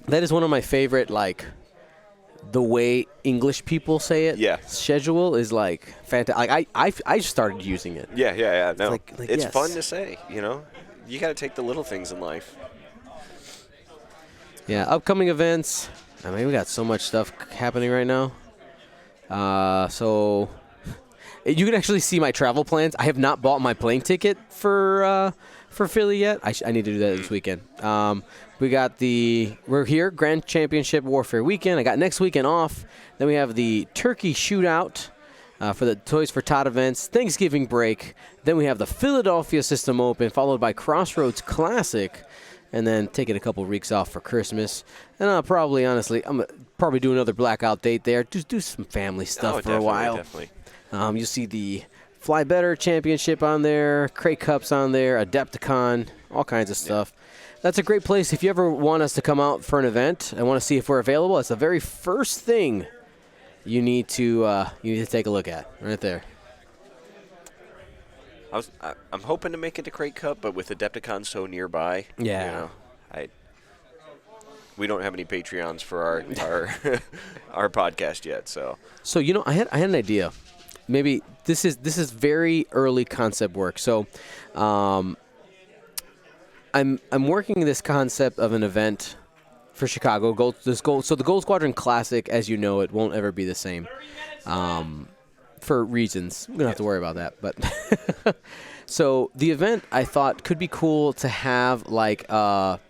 Speaker 1: That is one of my favorite, the way English people say it.
Speaker 2: Yeah.
Speaker 1: Schedule is fantastic. I started using it.
Speaker 2: Yeah. No, it's
Speaker 1: yes.
Speaker 2: fun to say. You got to take the little things in life.
Speaker 1: Yeah, upcoming events. We got so much stuff happening right now. So You can actually see my travel plans. I have not bought my plane ticket for Philly yet. I need to do that this weekend. We're here, Grand Championship Warfaire weekend. I got next weekend off. Then we have the Turkey Shootout for the Toys for Tot events, Thanksgiving break. Then we have the Philadelphia System Open, followed by Crossroads Classic, and then taking a couple weeks off for Christmas. And I'm probably do another blackout date there. Just do some family stuff for a while.
Speaker 2: Definitely.
Speaker 1: You'll see the Fly Better Championship on there, Crate Cups on there, Adepticon, all kinds of stuff. That's a great place. If you ever want us to come out for an event and want to see if we're available, it's the very first thing you need to take a look at right there.
Speaker 2: I'm hoping to make it to Crate Cup, but with Adepticon so nearby, we don't have any Patreons for our our podcast yet. So
Speaker 1: I had an idea. Maybe this is very early concept work. So I'm working this concept of an event for Chicago. So the Gold Squadron Classic, as you know, it won't ever be the same. For reasons. We don't have to worry about that. But so the event I thought could be cool to have like a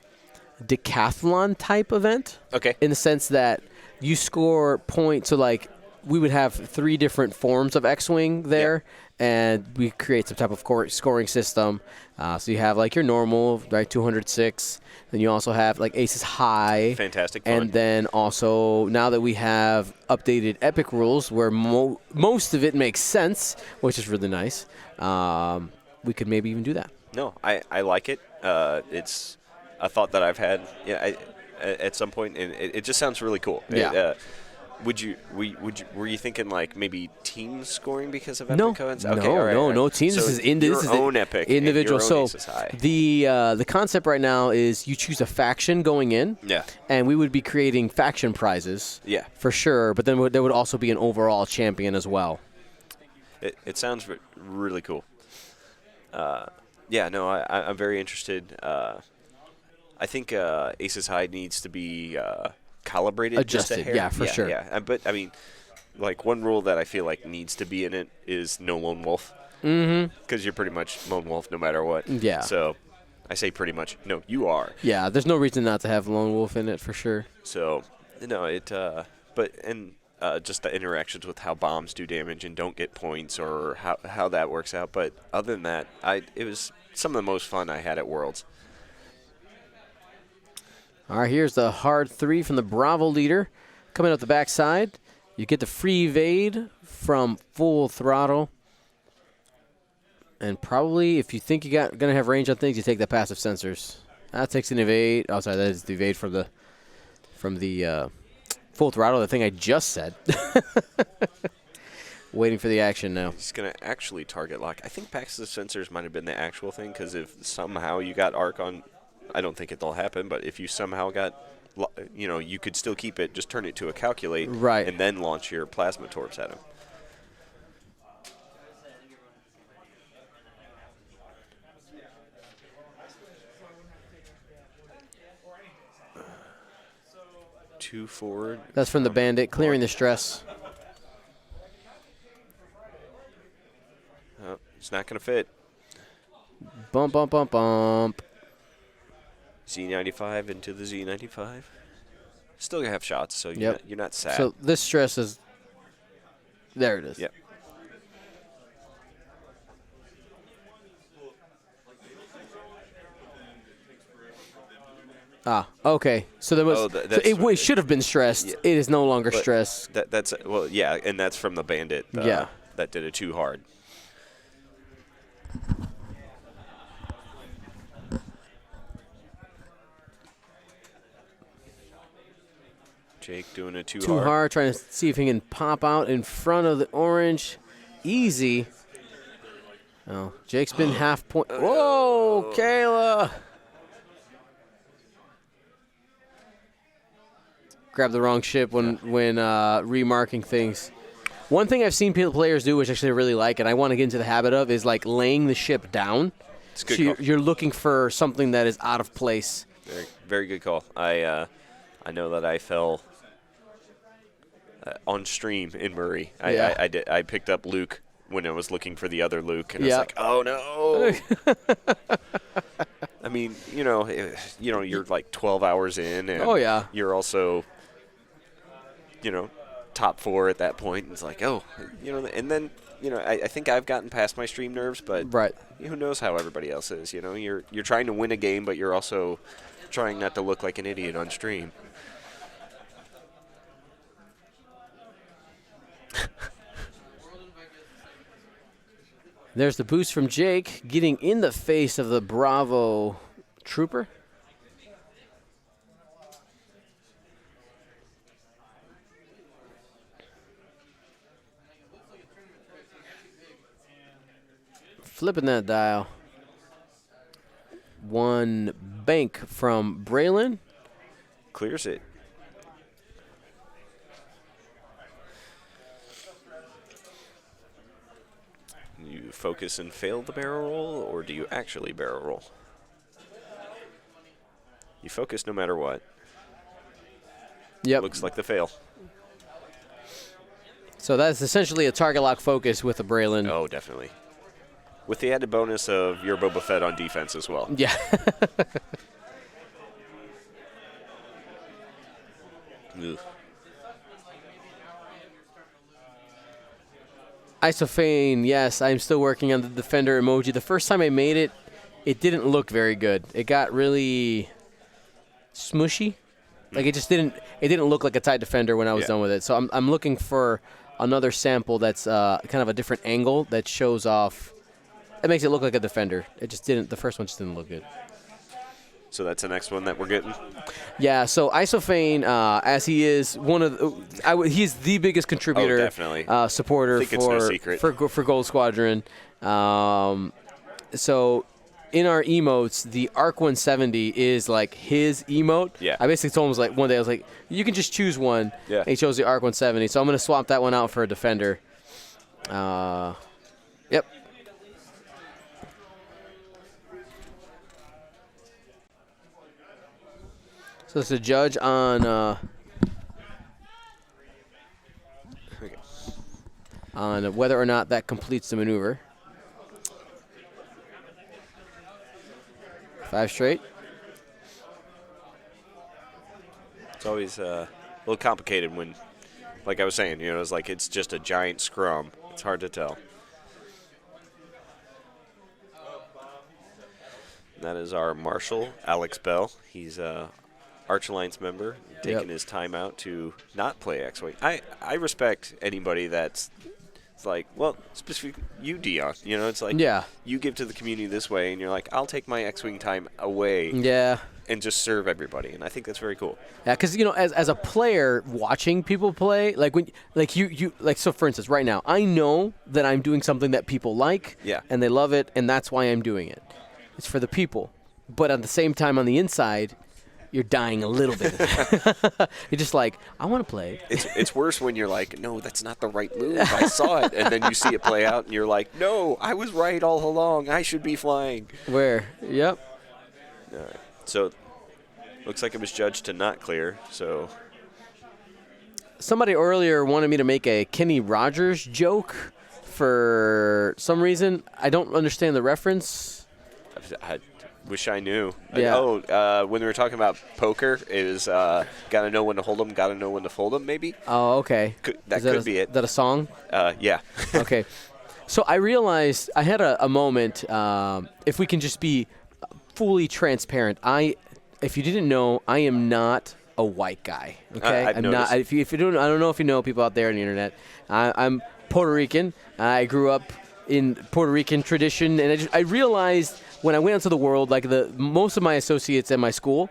Speaker 1: decathlon type event.
Speaker 2: Okay.
Speaker 1: In the sense that you score points. So like we would have 3 different forms of X-Wing there. And we create some type of scoring system. So you have like your normal, right, 206. Then you also have like Aces High.
Speaker 2: Fantastic fun.
Speaker 1: And then also, now that we have updated Epic rules where most of it makes sense, which is really nice, we could maybe even do that.
Speaker 2: No, I like it. It's a thought that I've had at some point, and it just sounds really cool.
Speaker 1: Yeah.
Speaker 2: Were you thinking like maybe team scoring because of
Speaker 1: No,
Speaker 2: Epic events?
Speaker 1: no,
Speaker 2: Okay, all right,
Speaker 1: no teams.
Speaker 2: So
Speaker 1: this is
Speaker 2: your own Epic,
Speaker 1: individual.
Speaker 2: And your own
Speaker 1: So
Speaker 2: Aces High.
Speaker 1: the concept right now is you choose a faction going in.
Speaker 2: Yeah.
Speaker 1: And we would be creating faction prizes.
Speaker 2: Yeah.
Speaker 1: For sure. But then there would also be an overall champion as well.
Speaker 2: It sounds really cool. I'm very interested. I think Aces High needs to be calibrated,
Speaker 1: adjusted,
Speaker 2: just a hair.
Speaker 1: yeah, for sure.
Speaker 2: Yeah, but I mean, like one rule that I feel like needs to be in it is no lone wolf.
Speaker 1: Mm-hmm.
Speaker 2: Because you're pretty much lone wolf no matter what.
Speaker 1: Yeah.
Speaker 2: So I say pretty much. No, you are.
Speaker 1: Yeah, there's no reason not to have lone wolf in it for sure.
Speaker 2: So just the interactions with how bombs do damage and don't get points or how that works out. But other than that, it was some of the most fun I had at Worlds.
Speaker 1: All right, here's the hard 3 from the Bravo leader. Coming up the backside, you get the free evade from Full Throttle. And probably, if you think you're going to have range on things, you take the passive sensors. That takes an evade. Oh, sorry, that is the evade from the Full Throttle, the thing I just said. Waiting for the action now.
Speaker 2: He's going to actually target lock. I think passive sensors might have been the actual thing, because if somehow you got arc on, I don't think it'll happen, but if you somehow got, you could still keep it, just turn it to a calculate,
Speaker 1: right,
Speaker 2: and then launch your plasma torps at him. Two forward.
Speaker 1: That's from the Bandit, clearing the stress.
Speaker 2: Oh, it's not going to fit.
Speaker 1: Bump, bump, bump, bump.
Speaker 2: Z95 into the Z95. Still going to have shots, so
Speaker 1: you're
Speaker 2: not sad.
Speaker 1: So this stress is... There it is.
Speaker 2: Yep.
Speaker 1: Ah, okay. So there was. It should have been stressed. Yeah. It is no longer stressed.
Speaker 2: And that's from the Bandit. That did it too hard. Jake doing it too hard.
Speaker 1: Trying to see if he can pop out in front of the orange. Easy. Oh, Jake's been half point. Whoa, Kayla. Grab the wrong ship when remarking things. One thing I've seen players do, which actually I really like, and I want to get into the habit of, is like laying the ship down.
Speaker 2: It's good.
Speaker 1: So you're looking for something that is out of place.
Speaker 2: Very, very good call. I know that I fell on stream in Murray. I picked up Luke when I was looking for the other Luke, and I was like, oh no. I mean, you're like 12 hours in, and you're also, top 4 at that point. And it's like, and then, I think I've gotten past my stream nerves, but who knows how everybody else is. You're trying to win a game, but you're also trying not to look like an idiot on stream.
Speaker 1: There's the boost from Jake, getting in the face of the Bravo trooper. Flipping that dial. One bank from Braylon.
Speaker 2: Clears it. You focus and fail the barrel roll, or do you actually barrel roll? You focus no matter what.
Speaker 1: Yep.
Speaker 2: Looks like the fail.
Speaker 1: So that's essentially a target lock focus with a Braylon.
Speaker 2: Oh, definitely. With the added bonus of your Boba Fett on defense as well.
Speaker 1: Yeah. Isophane, yes, I'm still working on the defender emoji. The first time I made it, it didn't look very good. It got really smushy. Like it didn't look like a tight defender when I was done with it. So I'm looking for another sample that's kind of a different angle that shows off. It makes it look like a defender. The first one just didn't look good.
Speaker 2: So that's the next one that we're getting?
Speaker 1: Yeah, so Isophane, as he is he's the biggest contributor,
Speaker 2: definitely.
Speaker 1: Supporter
Speaker 2: I think it's no secret.
Speaker 1: for Gold Squadron. So in our emotes, the ARC 170 is like his emote.
Speaker 2: Yeah.
Speaker 1: I basically told him one day, I was like, you can just choose one.
Speaker 2: Yeah.
Speaker 1: And he chose the ARC 170, so I'm going to swap that one out for a defender. Yep. So it's a judge on whether or not that completes the maneuver. 5 straight.
Speaker 2: It's always a little complicated when, like I was saying, it's just a giant scrum. It's hard to tell. That is our Marshal, Alex Bell. He's Arch Alliance member, taking his time out to not play X-Wing. I respect anybody that's like, well, specifically you, Dion. It's like you give to the community this way, and you're like, I'll take my X-Wing time away and just serve everybody. And I think that's very cool.
Speaker 1: Yeah, because, as a player, watching people play, so for instance, right now, I know that I'm doing something that people like and they love it, and that's why I'm doing it. It's for the people. But at the same time, on the inside, you're dying a little bit. You're just like, I want to play.
Speaker 2: It's worse when you're like, no, that's not the right move. I saw it. And then you see it play out, and you're like, no, I was right all along. I should be flying.
Speaker 1: Where? Yep.
Speaker 2: All right. So, looks like it was judged to not clear. So,
Speaker 1: somebody earlier wanted me to make a Kenny Rodgers joke for some reason. I don't understand the reference.
Speaker 2: I wish I knew.
Speaker 1: Yeah.
Speaker 2: When we were talking about poker, is gotta know when to hold them, gotta know when to fold them, maybe?
Speaker 1: Oh, okay.
Speaker 2: That could be it.
Speaker 1: Is that a song?
Speaker 2: Yeah.
Speaker 1: Okay. So I realized I had a moment, if we can just be fully transparent, if you didn't know, I am not a white guy, okay?
Speaker 2: I've
Speaker 1: I'm
Speaker 2: noticed.
Speaker 1: not. If you don't, I don't know if you know people out there on the internet. I'm Puerto Rican. I grew up in Puerto Rican tradition, and I realized when I went out to the world, like most of my associates at my school,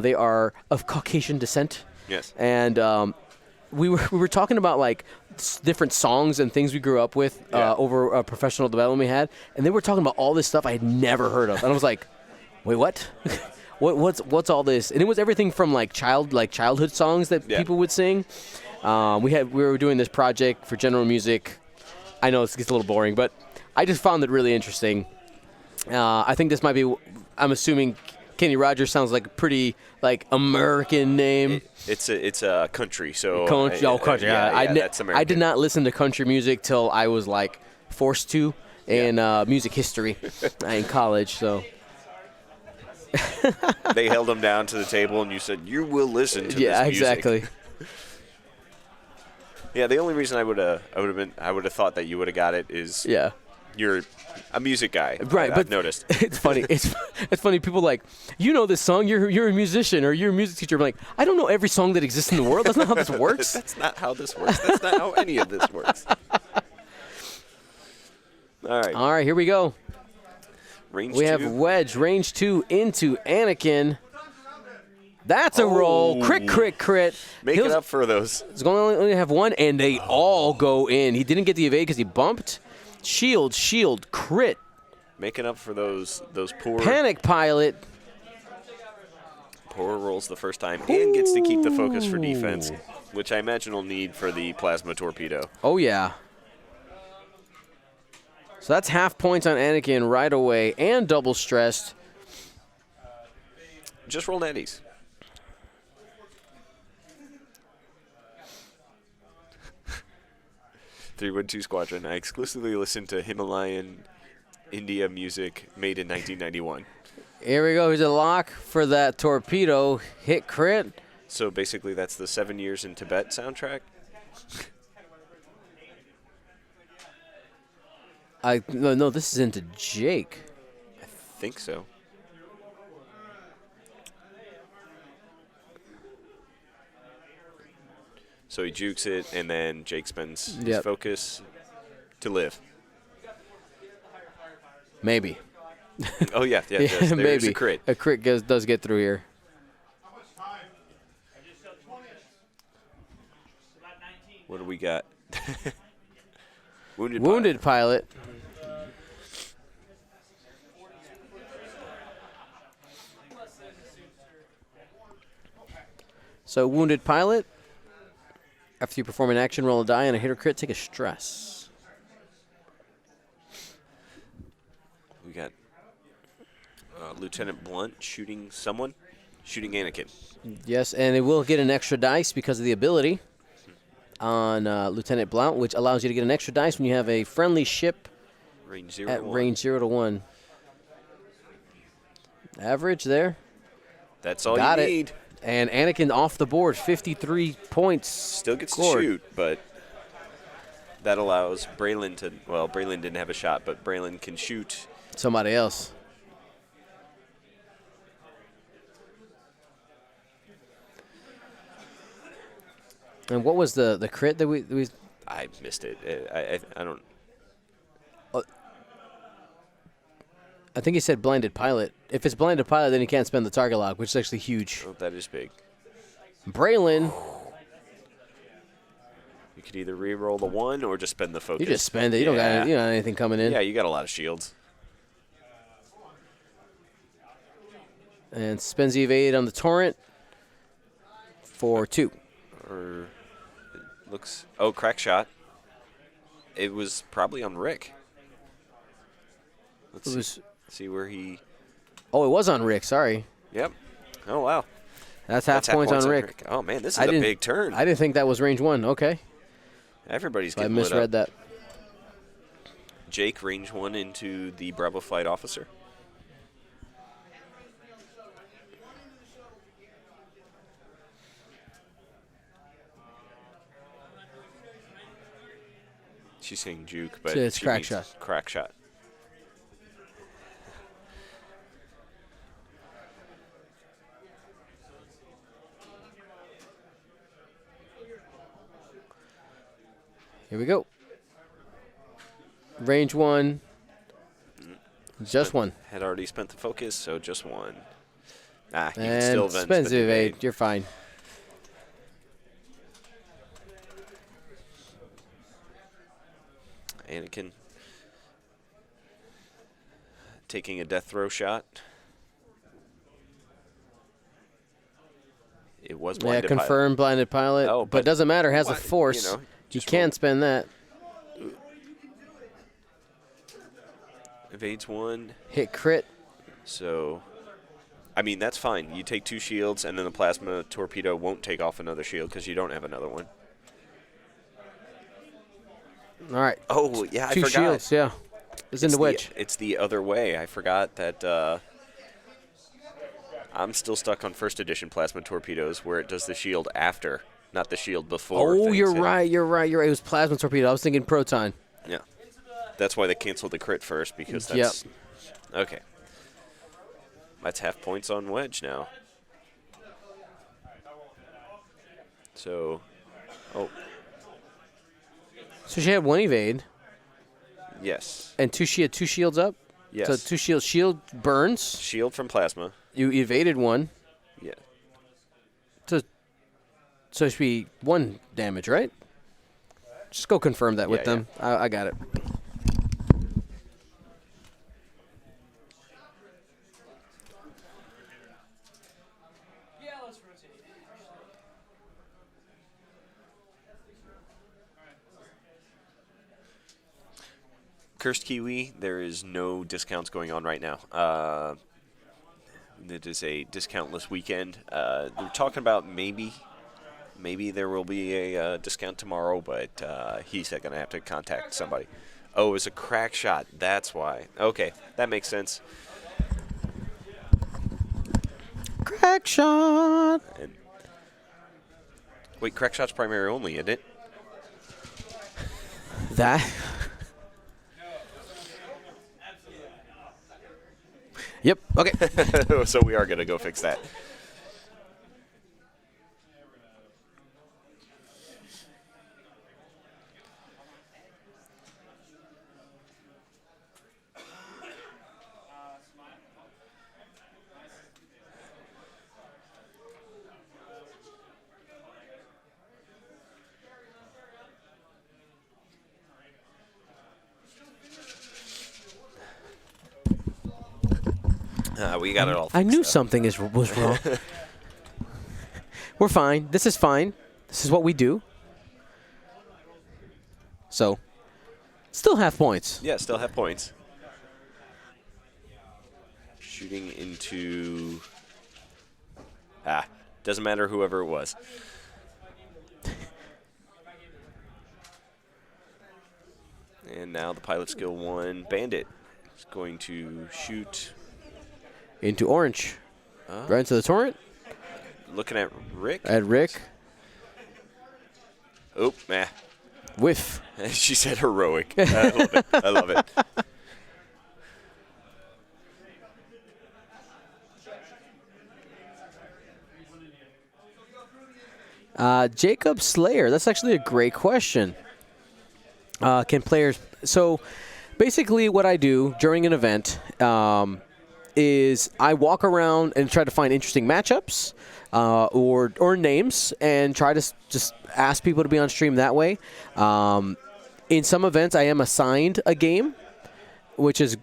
Speaker 1: they are of Caucasian descent.
Speaker 2: Yes.
Speaker 1: And we were talking about like different songs and things we grew up with over a professional development we had, and they were talking about all this stuff I had never heard of, and I was like, wait, what? What's all this? And it was everything from childhood songs that people would sing. We were doing this project for general music. I know it gets a little boring, but I just found it really interesting. I think this might be. I'm assuming Kenny Rodgers sounds like a pretty American name.
Speaker 2: It's a country, so
Speaker 1: country.
Speaker 2: That's American.
Speaker 1: I did not listen to country music till I was like forced to in music history in college. So
Speaker 2: They held him down to the table, and you said, "You will listen to this music."
Speaker 1: yeah, exactly.
Speaker 2: Yeah, the only reason I would have thought that you would have got it is
Speaker 1: Yeah.
Speaker 2: you're a music guy,
Speaker 1: Right,
Speaker 2: I've
Speaker 1: but
Speaker 2: noticed.
Speaker 1: it's funny. It's funny. People like, you know this song. You're a musician or you're a music teacher. I'm like, I don't know every song that exists in the world. That's not how this works.
Speaker 2: That's not how this works. That's not how any of this works. All right.
Speaker 1: All right, here we go.
Speaker 2: Range
Speaker 1: We
Speaker 2: 2.
Speaker 1: have wedge range 2 into Anakin. That's a roll. Crit, crit, crit.
Speaker 2: Make it up for those.
Speaker 1: It's going to only have one, and they all go in. He didn't get the evade because he bumped. Shield, shield, crit.
Speaker 2: Making up for those poor
Speaker 1: Panic pilot.
Speaker 2: poor rolls the first time, and gets to keep the focus for defense, which I imagine will need for the plasma torpedo.
Speaker 1: Oh, yeah. So that's half points on Anakin right away and double stressed.
Speaker 2: Just roll netties. (312) Squadron. I exclusively listen to Himalayan India music made in 1991.
Speaker 1: Here we go. Here's a lock for that torpedo. Hit crit.
Speaker 2: So basically, that's the 7 Years in Tibet soundtrack.
Speaker 1: No, this is into Jake.
Speaker 2: I think so. So he jukes it, and then Jake spends his focus to live.
Speaker 1: Maybe.
Speaker 2: Oh, yeah. There's
Speaker 1: maybe.
Speaker 2: a crit.
Speaker 1: A crit does get through here.
Speaker 2: What do we got?
Speaker 1: Wounded pilot. So, wounded pilot. After you perform an action, roll a die, and a hit or crit, take a stress.
Speaker 2: We got Lieutenant Blunt shooting Anakin.
Speaker 1: Yes, and it will get an extra dice because of the ability on Lieutenant Blount, which allows you to get an extra dice when you have a friendly ship
Speaker 2: Range 0
Speaker 1: at
Speaker 2: to 1.
Speaker 1: range 0 to 1. Average there.
Speaker 2: That's all
Speaker 1: Got
Speaker 2: you
Speaker 1: it.
Speaker 2: need.
Speaker 1: And Anakin off the board, 53 points.
Speaker 2: Still gets
Speaker 1: scored.
Speaker 2: to shoot, but that allows Braylon to, well, Braylon didn't have a shot, but Braylon can shoot.
Speaker 1: Somebody else. And what was the crit that we
Speaker 2: I missed it. I don't.
Speaker 1: I think he said blinded pilot. If it's blinded pilot, then he can't spend the target lock, which is actually huge.
Speaker 2: Oh, that is big.
Speaker 1: Braylon.
Speaker 2: You could either re-roll the 1 or just spend the focus.
Speaker 1: You just spend it. You don't got anything coming in.
Speaker 2: Yeah, you got a lot of shields.
Speaker 1: And spends the evade on the torrent for 2.
Speaker 2: Or it looks. Oh, crack shot. It was probably on Rick. Let's see where he.
Speaker 1: Oh, it was on Rick. Sorry.
Speaker 2: Yep. Oh wow.
Speaker 1: That's half points on Rick.
Speaker 2: Oh man, this is a big turn.
Speaker 1: I didn't think that was range 1. Okay.
Speaker 2: Everybody's
Speaker 1: So I
Speaker 2: getting lit up.
Speaker 1: misread that.
Speaker 2: Jake, range 1 into the Bravo flight officer. She's saying juke, but
Speaker 1: It's
Speaker 2: she
Speaker 1: crack
Speaker 2: means
Speaker 1: shot.
Speaker 2: Crack shot.
Speaker 1: Here we go. Range 1. Just 1.
Speaker 2: Had already spent the focus, so just 1. Ah, you can
Speaker 1: And
Speaker 2: still
Speaker 1: spends the evade. You're fine.
Speaker 2: Anakin taking a death throw shot. It was blinded pilot.
Speaker 1: Confirmed blinded pilot.
Speaker 2: Oh,
Speaker 1: but it doesn't matter. Has a force.
Speaker 2: You know,
Speaker 1: you can't spend that.
Speaker 2: Evades 1.
Speaker 1: Hit crit.
Speaker 2: So, I mean, that's fine. You take 2 shields, and then the plasma torpedo won't take off another shield because you don't have another one.
Speaker 1: All right.
Speaker 2: Oh, yeah, I
Speaker 1: Two
Speaker 2: forgot.
Speaker 1: shields, yeah. It's in the wedge.
Speaker 2: It's the other way. I forgot that I'm still stuck on first edition plasma torpedoes where it does the shield after, not the shield before.
Speaker 1: Oh,
Speaker 2: things
Speaker 1: you're
Speaker 2: hit.
Speaker 1: right. It was plasma torpedo. I was thinking proton.
Speaker 2: Yeah. That's why they canceled the crit first, because that's...
Speaker 1: Yep.
Speaker 2: Okay. That's half points on wedge now. So... Oh,
Speaker 1: So she had one evade,
Speaker 2: yes.
Speaker 1: and she had two shields up.
Speaker 2: Yes.
Speaker 1: So two shields. Shield burns.
Speaker 2: Shield from plasma.
Speaker 1: You evaded one.
Speaker 2: Yeah.
Speaker 1: So it should be 1 damage, right? Just go confirm that with them. I got it.
Speaker 2: Cursed Kiwi, there is no discounts going on right now. It is a discountless weekend. They're talking about maybe there will be a discount tomorrow, but he's going to have to contact somebody. Oh, it was a crack shot. That's why. Okay, that makes sense.
Speaker 1: Crack shot.
Speaker 2: And wait, crack shot's primary only, isn't it?
Speaker 1: That. Yep. Okay.
Speaker 2: So we are going to go fix that. We got it all fixed
Speaker 1: I knew
Speaker 2: up.
Speaker 1: something was wrong. We're fine. This is fine. This is what we do. So, still half points.
Speaker 2: Yeah, still have points. Shooting into... doesn't matter whoever it was. And now the pilot skill 1 bandit is going to shoot...
Speaker 1: Into orange. Right into the torrent.
Speaker 2: Looking at Rick.
Speaker 1: At Rick.
Speaker 2: Oh, meh.
Speaker 1: Whiff.
Speaker 2: She said heroic. I love it. I love it.
Speaker 1: Jacob Slayer. That's actually a great question. Can players... So, basically what I do during an event is I walk around and try to find interesting matchups or names and try to just ask people to be on stream that way. In some events, I am assigned a game, which is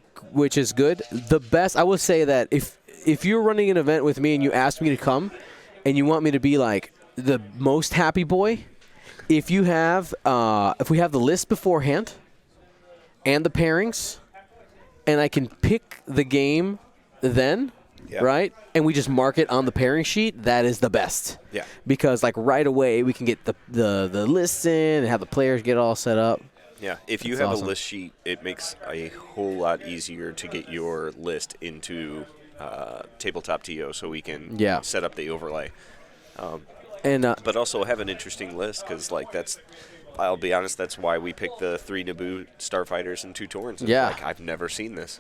Speaker 1: good. The best, I will say that if you're running an event with me and you ask me to come and you want me to be like the most happy boy, if we have the list beforehand and the pairings, and I can pick the game then, right? And we just mark it on the pairing sheet, that is the best.
Speaker 2: Yeah.
Speaker 1: Because like right away we can get the lists in and have the players get all set up.
Speaker 2: Yeah, if you
Speaker 1: That's
Speaker 2: have
Speaker 1: awesome.
Speaker 2: a list sheet, it makes a whole lot easier to get your list into Tabletop TO so we can set up the overlay. But also have an interesting list because, like, I'll be honest, that's why we picked the 3 Naboo Starfighters and 2 Torrents.
Speaker 1: Yeah.
Speaker 2: Like, I've never seen this.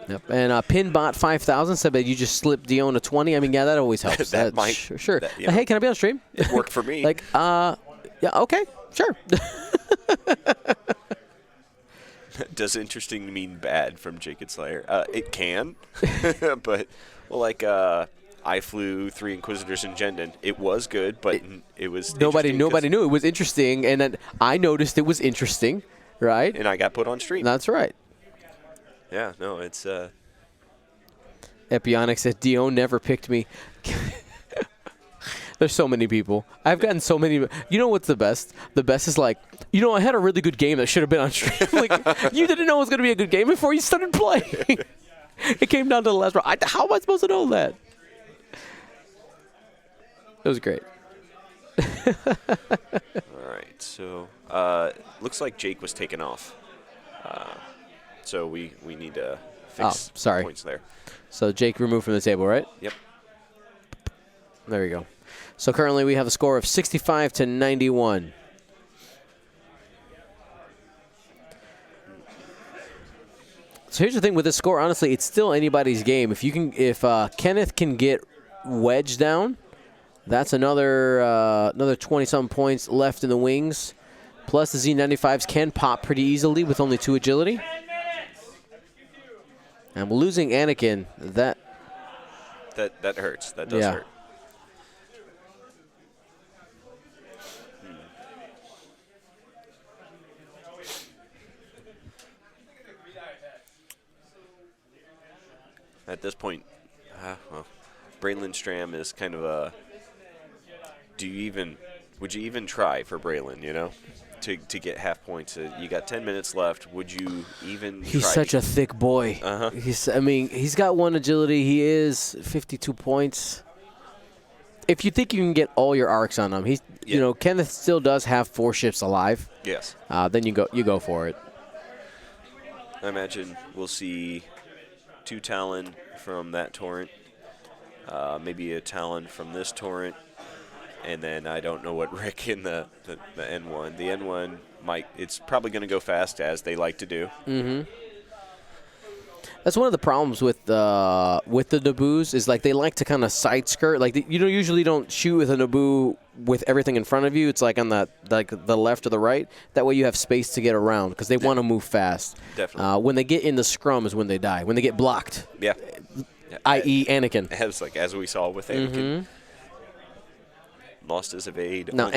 Speaker 1: Yep. And Pinbot 5000 said that you just slipped Dion a 20. I mean, yeah, that always helps.
Speaker 2: That might.
Speaker 1: Sure.
Speaker 2: That,
Speaker 1: Hey, can I be on stream?
Speaker 2: It worked for me.
Speaker 1: Like, yeah, okay, sure.
Speaker 2: Does interesting mean bad from Jacob Slayer? It can. But, well, like, I flew 3 Inquisitors in Jendon. It was good, but it was
Speaker 1: Nobody knew it was interesting, and then I noticed it was interesting, right?
Speaker 2: And I got put on stream.
Speaker 1: That's right.
Speaker 2: Yeah, no, it's...
Speaker 1: Epionic said, Dion never picked me. There's so many people. I've gotten so many. You know what's the best? The best is like, I had a really good game that should have been on stream. Like, you didn't know it was going to be a good game before you started playing. It came down to the last round. How am I supposed to know that? It was great.
Speaker 2: All right, so Looks like Jake was taken off. So we need to fix
Speaker 1: sorry.
Speaker 2: points there.
Speaker 1: So Jake removed from the table, right?
Speaker 2: Yep.
Speaker 1: There we go. So currently we have a score of 65 to 91. So here's the thing with this score. Honestly, it's still anybody's game. If Kenneth can get Wedge down, that's another 20-something points left in the wings. Plus the Z95s can pop pretty easily with only 2 agility. And losing Anakin, that
Speaker 2: hurts. That does hurt. At this point, well, Braylon Stram is kind of a. Would you even try for Braylon? You know, to get half points. You got 10 minutes left. Would you even?
Speaker 1: He's
Speaker 2: try
Speaker 1: such a thick boy. He's got 1 agility. He is 52 points. If you think you can get all your arcs on him, Kenneth still does have 4 ships alive.
Speaker 2: Yes.
Speaker 1: Then you go for it.
Speaker 2: I imagine we'll see 2 Talon from that torrent, maybe a Talon from this torrent, and then I don't know what Rick in the N1. The N1 it's probably going to go fast, as they like to do.
Speaker 1: Mm-hmm. That's one of the problems with the Naboos is like they like to kind of side skirt. Like you usually don't shoot with a Naboo with everything in front of you. It's like on the left or the right. That way you have space to get around because they want to move fast.
Speaker 2: Definitely.
Speaker 1: When they get in the scrum is when they die. When they get blocked.
Speaker 2: Yeah.
Speaker 1: I.e. Anakin.
Speaker 2: As we saw with Anakin.
Speaker 1: Mm-hmm.
Speaker 2: Lost his evade.
Speaker 1: Now,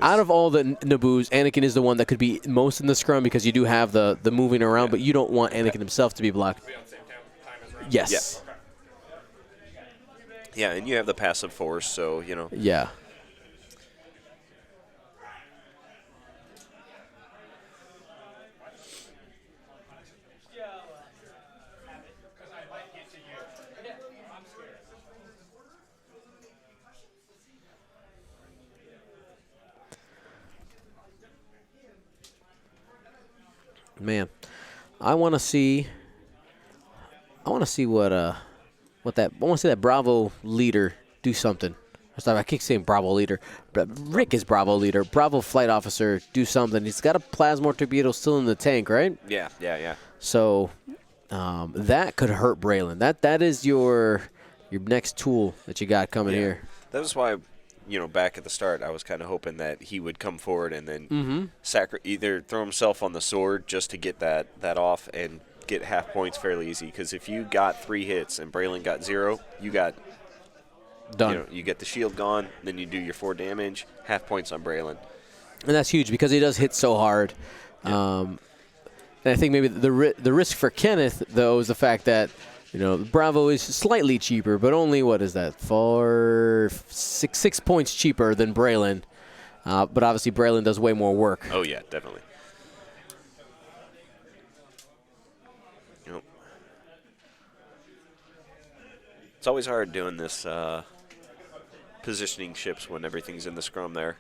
Speaker 1: out of all the Naboos, Anakin is the one that could be most in the scrum because you do have the moving around, but you don't want Anakin himself to be blocked. Yes.
Speaker 2: Yeah, and you have the passive force, so,
Speaker 1: Yeah. Man, I want to see that Bravo leader do something. I keep saying Bravo leader, but Rick is Bravo leader. Bravo flight officer do something. He's got a plasma torpedo still in the tank, right?
Speaker 2: Yeah.
Speaker 1: So that could hurt Braylon. That is your next tool that you got coming here.
Speaker 2: That was why, back at the start, I was kind of hoping that he would come forward and then either throw himself on the sword just to get that off and get half points fairly easy. Because if you got 3 hits and Braylon got 0, you got done. You get the shield gone, then you do your 4 damage, half points on Braylon.
Speaker 1: And that's huge because he does hit so hard. Yeah. And I think maybe the risk for Kenneth, though, is the fact that Bravo is slightly cheaper, but only, what is that, 6 points cheaper than Braylon. But obviously Braylon does way more work.
Speaker 2: Oh, yeah, definitely. It's always hard doing this positioning ships when everything's in the scrum there.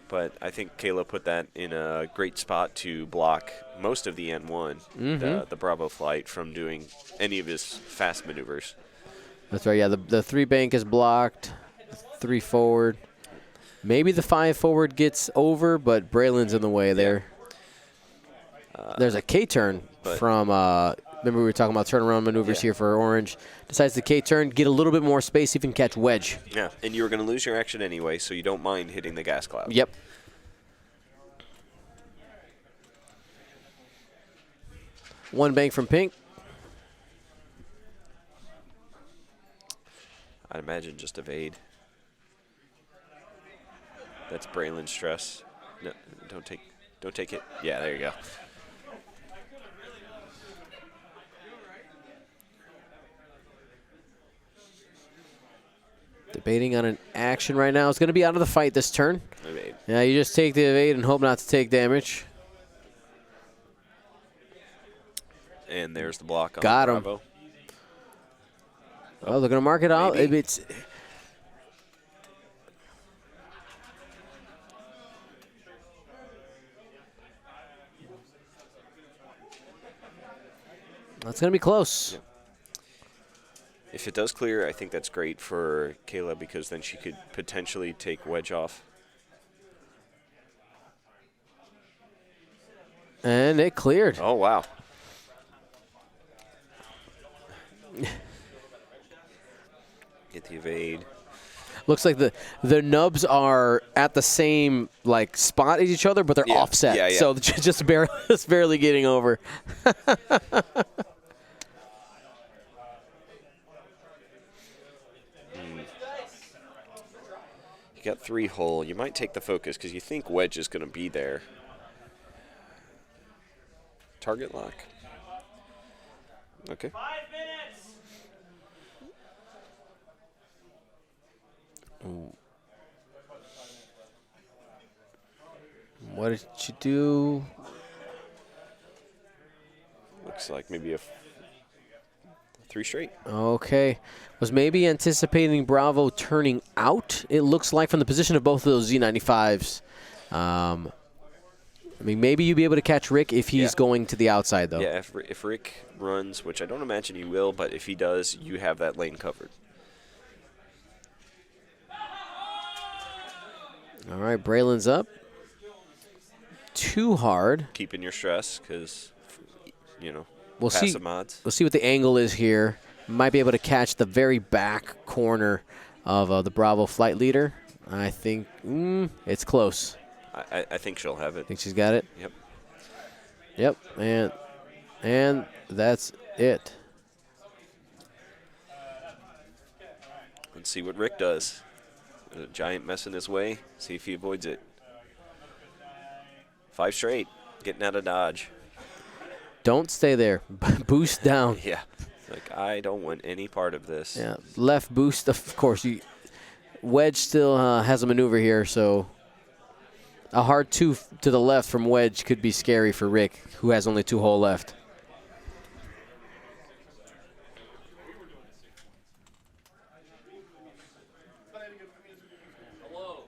Speaker 2: But I think Kayla put that in a great spot to block most of the N1, the Bravo flight, from doing any of his fast maneuvers.
Speaker 1: That's right, yeah. The 3 bank is blocked, 3 forward. Maybe the 5 forward gets over, but Braylon's in the way there. There's a K-turn from, remember we were talking about turnaround maneuvers here for Orange. Decides to K-turn, get a little bit more space, even catch Wedge.
Speaker 2: Yeah, and you were going to lose your action anyway, so you don't mind hitting the gas cloud.
Speaker 1: Yep. One bank from Pink.
Speaker 2: I'd imagine just evade. That's Braylon's stress. No, don't take it. Yeah, there you go.
Speaker 1: Debating on an action right now. It's going to be out of the fight this turn.
Speaker 2: Evade.
Speaker 1: Yeah, you just take the evade and hope not to take damage.
Speaker 2: And there's the block on
Speaker 1: Got him.
Speaker 2: Bravo.
Speaker 1: Oh, they're going to mark it out. It's That's going to be close.
Speaker 2: Yeah. If it does clear, I think that's great for Kayla because then she could potentially take wedge off.
Speaker 1: And it cleared.
Speaker 2: Oh, wow. Get the evade.
Speaker 1: Looks like the nubs are at the same like spot as each other, but they're offset.
Speaker 2: Yeah, yeah.
Speaker 1: So just barely getting over.
Speaker 2: You got 3 hole. You might take the focus because you think wedge is going to be there. Target lock. Okay.
Speaker 3: 5 minutes.
Speaker 1: Ooh. What did you do?
Speaker 2: Looks like maybe a 3 straight.
Speaker 1: Okay. Was maybe anticipating Bravo turning out, it looks like, from the position of both of those Z95s. I mean, maybe you'd be able to catch Rick if he's going to the outside, though.
Speaker 2: Yeah, if Rick runs, which I don't imagine he will, but if he does, you have that lane covered.
Speaker 1: All right, Braylon's up. Too hard.
Speaker 2: Keeping your stress because,
Speaker 1: We'll
Speaker 2: passive mods.
Speaker 1: We'll see what the angle is here. Might be able to catch the very back corner of the Bravo flight leader. I think it's close.
Speaker 2: I think she'll have it.
Speaker 1: Think she's got it?
Speaker 2: Yep.
Speaker 1: Yep, and that's it.
Speaker 2: Let's see what Rick does. A giant mess in his way. See if he avoids it. 5 straight. Getting out of dodge.
Speaker 1: Don't stay there. Boost down.
Speaker 2: Yeah. Like, I don't want any part of this.
Speaker 1: Yeah, left boost. Of course, Wedge still has a maneuver here, so a hard 2 to the left from Wedge could be scary for Rick, who has only 2 hole left.
Speaker 3: Hello.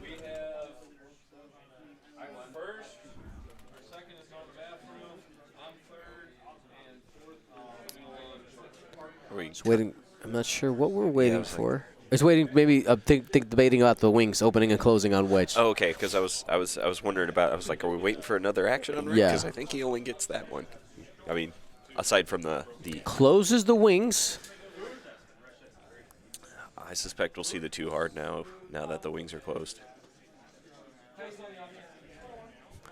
Speaker 3: We have first. Second is going to the bathroom. I'm third. And fourth.
Speaker 1: Just waiting. I'm not sure what we're waiting
Speaker 2: was like-
Speaker 1: for. It's waiting. Maybe debating about the wings opening and closing on Wedge.
Speaker 2: Oh, okay. Because I was wondering about. I was like, are we waiting for another action on Rick?
Speaker 1: Yeah.
Speaker 2: Because I think he only gets that one. I mean, aside from the.
Speaker 1: Closes the wings.
Speaker 2: I suspect we'll see the 2 hard now. Now that the wings are closed.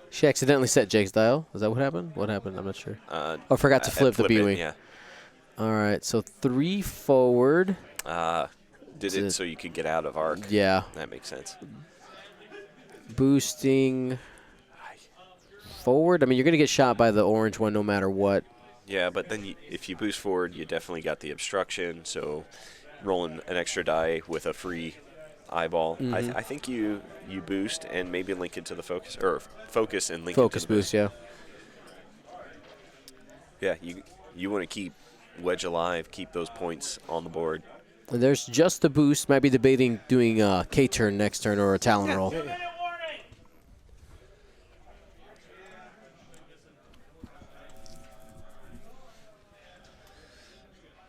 Speaker 1: She accidentally set Jake's dial. Is that what happened? What happened? I'm not sure. Oh, forgot to flip the
Speaker 2: it,
Speaker 1: B-wing.
Speaker 2: Yeah.
Speaker 1: All right, so 3 forward.
Speaker 2: Did it so you could get out of arc.
Speaker 1: Yeah.
Speaker 2: That makes sense.
Speaker 1: Boosting forward. I mean, you're going to get shot by the orange one no matter what.
Speaker 2: Yeah, but then if you boost forward, you definitely got the obstruction. So rolling an extra die with a free eyeball. I think you boost and maybe link it to the focus or focus and link
Speaker 1: Focus
Speaker 2: it to the
Speaker 1: boost, yeah.
Speaker 2: Yeah, you want to keep Wedge alive, keep those points on the board.
Speaker 1: And there's just the boost. Might be debating doing a K-turn next turn or a Talon roll.
Speaker 3: Minute warning.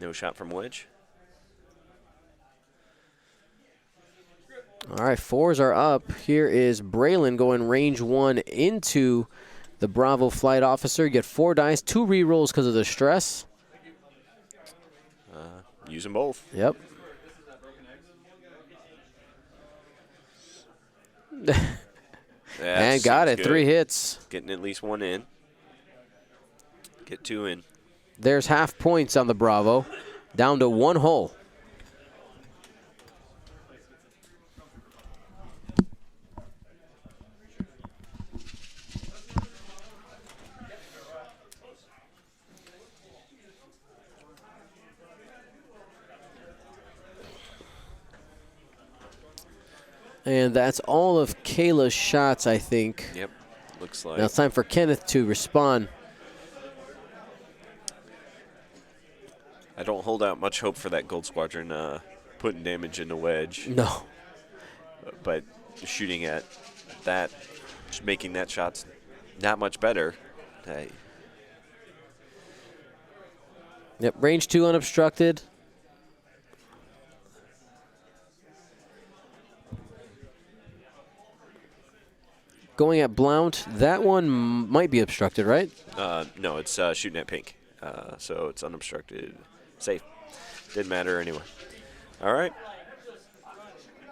Speaker 2: No shot from Wedge.
Speaker 1: All right, 4s are up. Here is Braylon going range 1 into the Bravo flight officer. You get 4 dice, 2 re-rolls because of the stress.
Speaker 2: Use them both.
Speaker 1: Yep. And got it.
Speaker 2: Good.
Speaker 1: 3 hits.
Speaker 2: Getting at least 1 in. Get 2 in.
Speaker 1: There's half points on the Bravo. Down to 1 hole. And that's all of Kayla's shots, I think.
Speaker 2: Yep. Looks like.
Speaker 1: Now it's time for Kenneth to respond.
Speaker 2: I don't hold out much hope for that Gold Squadron putting damage into Wedge,
Speaker 1: No.
Speaker 2: but shooting at that, just making that shot's not much better.
Speaker 1: Yep, range 2 unobstructed. Going at Blount, that one might be obstructed, right?
Speaker 2: No, it's shooting at pink. So it's unobstructed. Safe. Didn't matter anyway. All right.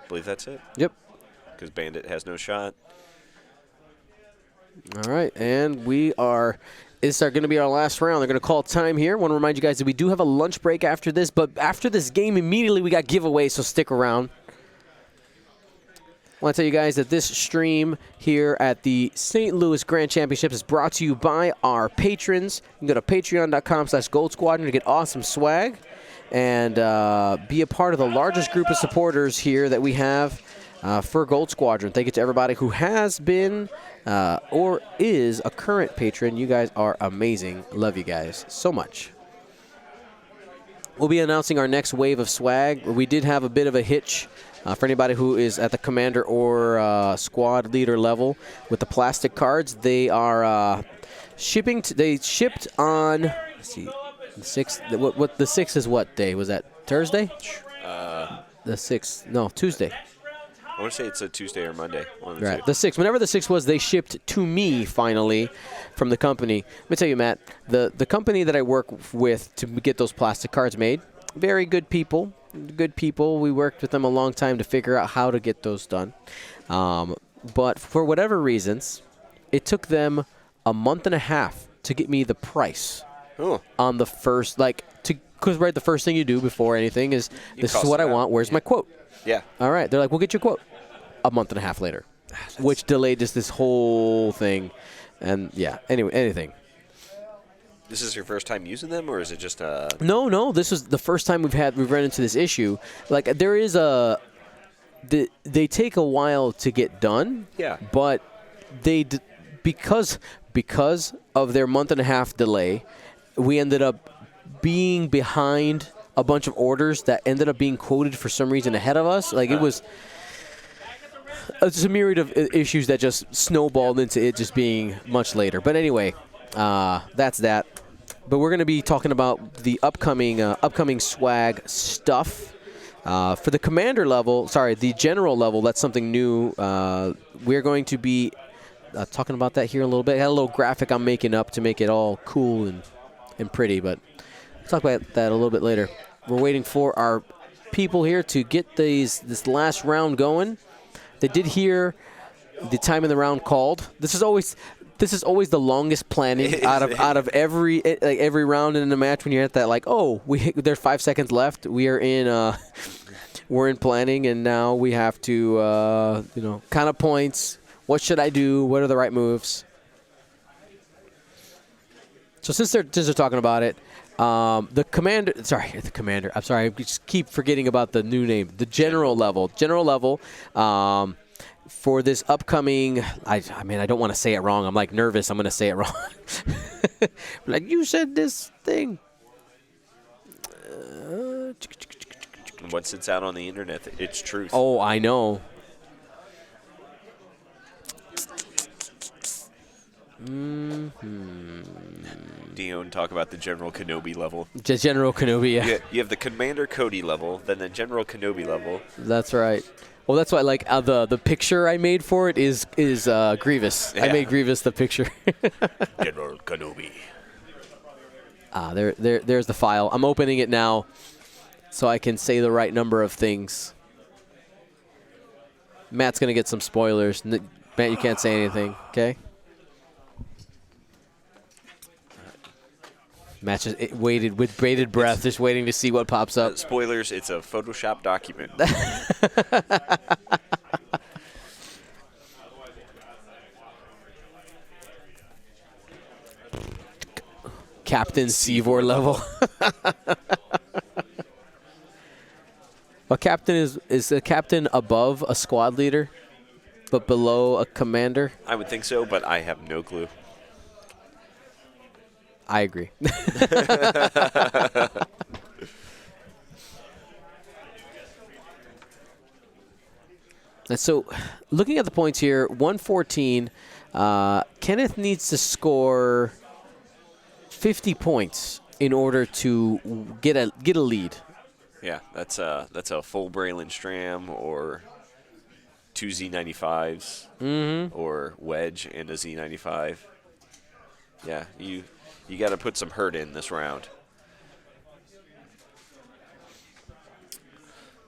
Speaker 2: Believe that's it.
Speaker 1: Yep.
Speaker 2: Because Bandit has no shot.
Speaker 1: All right, and this is going to be our last round. They're going to call time here. I want to remind you guys that we do have a lunch break after this, but after this game, immediately we got giveaways, so stick around. I want to tell you guys that this stream here at the St. Louis Grand Championships is brought to you by our patrons. You can go to patreon.com/Gold Squadron to get awesome swag and be a part of the largest group of supporters here that we have for Gold Squadron. Thank you to everybody who has been or is a current patron. You guys are amazing. Love you guys so much. We'll be announcing our next wave of swag. We did have a bit of a hitch for anybody who is at the commander or squad leader level with the plastic cards. They are shipping. They shipped on. Let's see, the 6th. What the 6th is what day? Was that Thursday? The 6th. No, Tuesday.
Speaker 2: I want to say it's a Tuesday or Monday.
Speaker 1: Right. The 6th. Whenever the 6th was, they shipped to me finally from the company. Let me tell you, Matt, the company that I work with to get those plastic cards made, very good people. Good people. We worked with them a long time to figure out how to get those done. But for whatever reasons, it took them a month and a half to get me the price on the first, because the first thing you do before anything is, this is what I want. Where's my quote?
Speaker 2: Yeah.
Speaker 1: All right. They're like, we'll get your quote a month and a half later, which delayed just this whole thing. And, yeah, anyway, anything.
Speaker 2: This is your first time using them, or is it just a...
Speaker 1: No. This is the first time we've run into this issue. Like, there is they take a while to get done.
Speaker 2: Yeah.
Speaker 1: But because of their month and a half delay, we ended up being behind a bunch of orders that ended up being quoted for some reason ahead of us. Like, it's a myriad of issues that just snowballed into it just being much later. But anyway, that's that. But we're going to be talking about the upcoming swag stuff. For the commander level, the general level, that's something new. We're going to be talking about that here a little bit. I had a little graphic I'm making up to make it all cool and pretty, but we'll talk about that a little bit later. We're waiting for our people here to get this last round going. They did hear the time in the round called. This is always the longest planning out of every round in the match when you're at that there's 5 seconds left. We are in planning, and now we have to kind of points. What should I do? What are the right moves? So since they're talking about it, the commander. I'm sorry. I just keep forgetting about the new name. The general level. For this upcoming, I don't want to say it wrong. I'm nervous. I'm going to say it wrong. You said this thing.
Speaker 2: Once it's out on the internet, it's truth.
Speaker 1: Oh, I know.
Speaker 2: Dion, talk about the General Kenobi level.
Speaker 1: Just General Kenobi, yeah.
Speaker 2: You have the Commander Cody level, then the General Kenobi level.
Speaker 1: That's right. Well, that's why the picture I made for it is Grievous. Yeah. I made Grievous the picture.
Speaker 2: General Kenobi.
Speaker 1: There's the file. I'm opening it now so I can say the right number of things. Matt's going to get some spoilers. Matt, you can't say anything, okay? Matt just waited with bated breath, just waiting to see what pops up.
Speaker 2: Spoilers, it's a Photoshop document.
Speaker 1: Captain Seavor level. A captain is a captain above a squad leader, but below a commander?
Speaker 2: I would think so, but I have no clue.
Speaker 1: I agree. And so, looking at the points here, 114, Kenneth needs to score 50 points in order to get a lead.
Speaker 2: Yeah, that's a full Braylon Stram or 2 Z95s or wedge and a Z95. Yeah, you got to put some hurt in this round.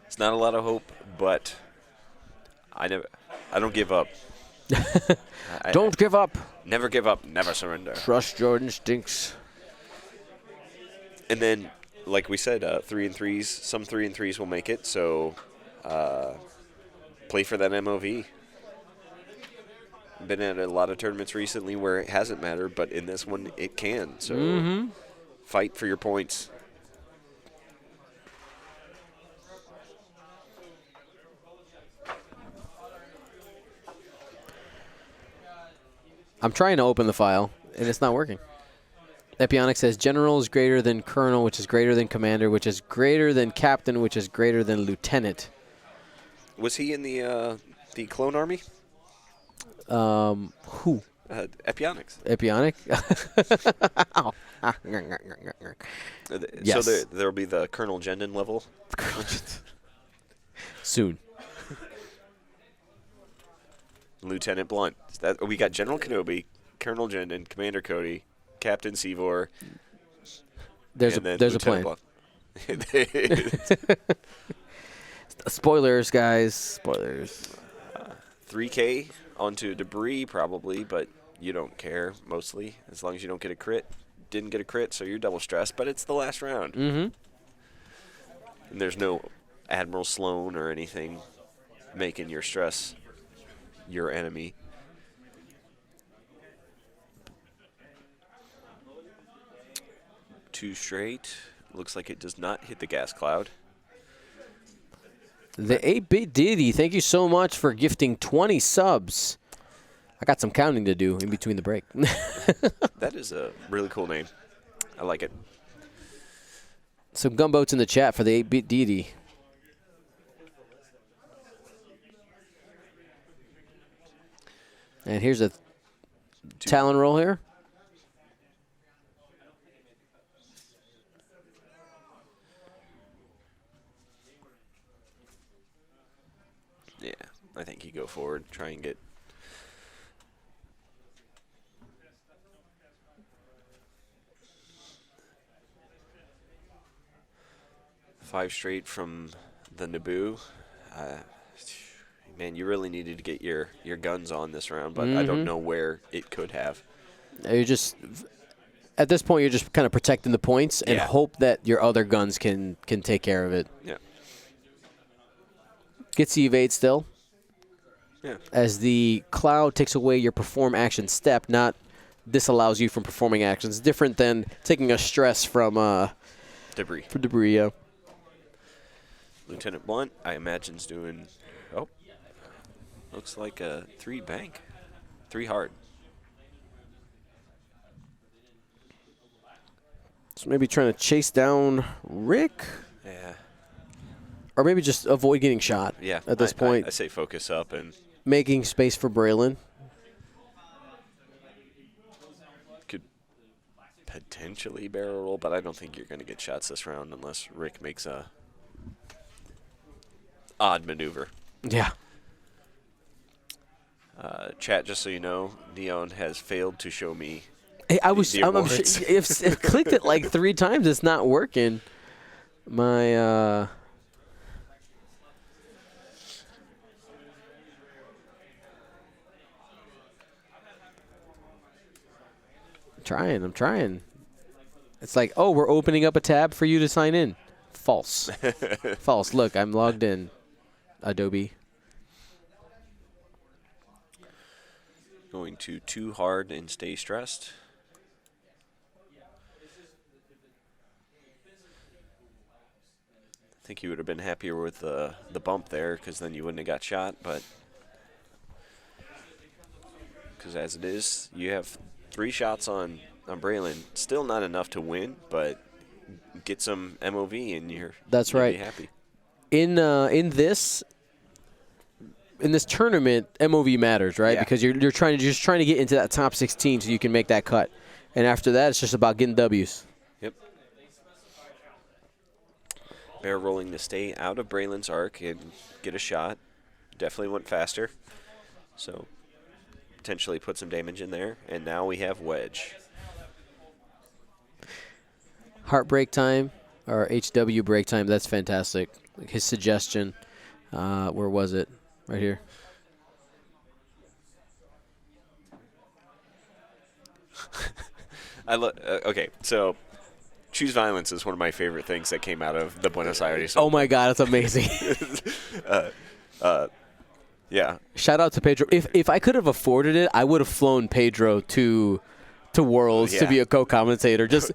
Speaker 2: It's not a lot of hope, but I don't give up.
Speaker 1: Don't give up.
Speaker 2: Never give up, never surrender.
Speaker 1: Trust your instincts.
Speaker 2: And then, like we said, 3 and 3s. Some 3 and 3s will make it. So, play for that MOV. Been at a lot of tournaments recently where it hasn't mattered, but in this one it can. So, fight for your points.
Speaker 1: I'm trying to open the file, and it's not working. Epionic says General is greater than Colonel, which is greater than Commander, which is greater than Captain, which is greater than Lieutenant.
Speaker 2: Was he in the clone army?
Speaker 1: Who?
Speaker 2: Epionics.
Speaker 1: Epionic? Oh. Yes.
Speaker 2: So there'll be the Colonel Jendon level?
Speaker 1: Soon.
Speaker 2: Lieutenant Blunt. We got General Kenobi, Colonel Jendon, Commander Cody, Captain Seevor.
Speaker 1: There's a plan.
Speaker 2: Blunt.
Speaker 1: Spoilers, guys. Spoilers.
Speaker 2: 3K onto debris probably, but you don't care mostly as long as you don't get a crit. Didn't get a crit, so you're double stressed, but it's the last round.
Speaker 1: Mm-hmm.
Speaker 2: And there's no Admiral Sloan or anything making your stress your enemy. Two straight. Looks like it does not hit the gas cloud.
Speaker 1: The 8-bit deity, thank you so much for gifting 20 subs. I got some counting to do in between the break.
Speaker 2: That is a really cool name. I like it.
Speaker 1: Some gunboats in the chat for the 8-bit deity. And here's a Talon roll here.
Speaker 2: Yeah, I think you go forward, try and get. Five straight from the Naboo. Man, you really needed to get your guns on this round, but I don't know where it could have.
Speaker 1: You're just at this point, you're just kind of protecting the points and hope that your other guns can take care of it.
Speaker 2: Yeah.
Speaker 1: Gets the evade still.
Speaker 2: Yeah.
Speaker 1: As the cloud takes away your perform action step, not disallows you from performing actions. Different than taking a stress from
Speaker 2: debris.
Speaker 1: For debris, yeah.
Speaker 2: Lieutenant Blunt, I imagine, is doing. Oh, looks like a 3 bank, 3 hard.
Speaker 1: So maybe trying to chase down Rick.
Speaker 2: Yeah.
Speaker 1: Or maybe just avoid getting shot.
Speaker 2: Yeah.
Speaker 1: At this point,
Speaker 2: I say focus up and
Speaker 1: making space for Braylon.
Speaker 2: Could potentially barrel roll, but I don't think you're going to get shots this round unless Rick makes a odd maneuver.
Speaker 1: Yeah.
Speaker 2: Chat, just so you know, Neon has failed to show me.
Speaker 1: Hey, I'm
Speaker 2: awards.
Speaker 1: I've clicked it like 3 times. It's not working. My I'm trying. It's like, oh, we're opening up a tab for you to sign in. False. False. Look, I'm logged in. Adobe.
Speaker 2: Going to 2 hard and stay stressed. I think you would have been happier with the bump there because then you wouldn't have got shot, but because as it is, you have 3 shots on Braylon. Still not enough to win, but get some MOV and you'll
Speaker 1: right.
Speaker 2: Be happy.
Speaker 1: In this tournament, MOV matters, right?
Speaker 2: Yeah.
Speaker 1: Because you're trying to get into that top 16 so you can make that cut, and after that, it's just about getting W's.
Speaker 2: Yep. barrel rolling to stay out of Braylon's arc and get a shot. Definitely went faster. So potentially put some damage in there. And now we have Wedge.
Speaker 1: Heartbreak time or HW break time. That's fantastic. His suggestion. Where was it? Right here.
Speaker 2: Okay, so choose violence is one of my favorite things that came out of the Buenos Aires.
Speaker 1: Oh my God, it's amazing.
Speaker 2: Yeah.
Speaker 1: Shout out to Pedro. If I could have afforded it, I would have flown Pedro to Worlds to be a co-commentator, just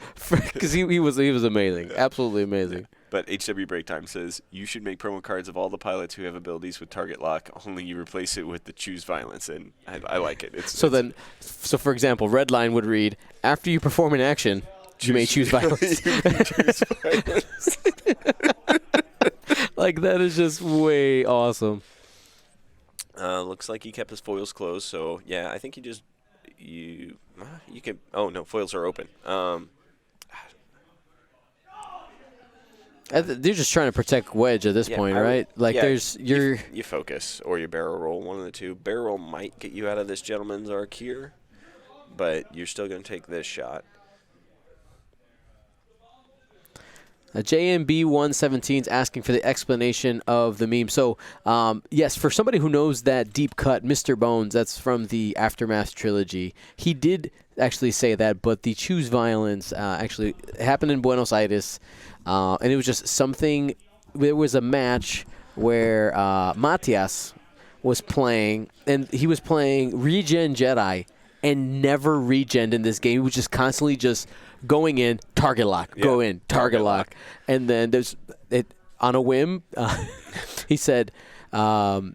Speaker 1: because he was amazing, absolutely amazing.
Speaker 2: But HW Breaktime says you should make promo cards of all the pilots who have abilities with target lock. Only you replace it with the choose violence, and I like it.
Speaker 1: So for example, Redline would read, after you perform an action, you may choose violence. Like, that is just way awesome.
Speaker 2: Looks like he kept his foils closed, so yeah, I think you can. Oh no, foils are open.
Speaker 1: They're just trying to protect Wedge at this point, right? Like,
Speaker 2: you focus or you barrel roll, one of the two. Barrel roll might get you out of this gentleman's arc here, but you're still going to take this shot.
Speaker 1: JMB117 is asking for the explanation of the meme. So, yes, for somebody who knows that deep cut, Mr. Bones, that's from the Aftermath trilogy. He did actually say that, but the choose violence actually happened in Buenos Aires, and it was just something. There was a match where Matias was playing, and he was playing Regen Jedi, and never regened in this game. He was just constantly just going in, target lock, go in, target lock. And then there's it on a whim. He said, Pedro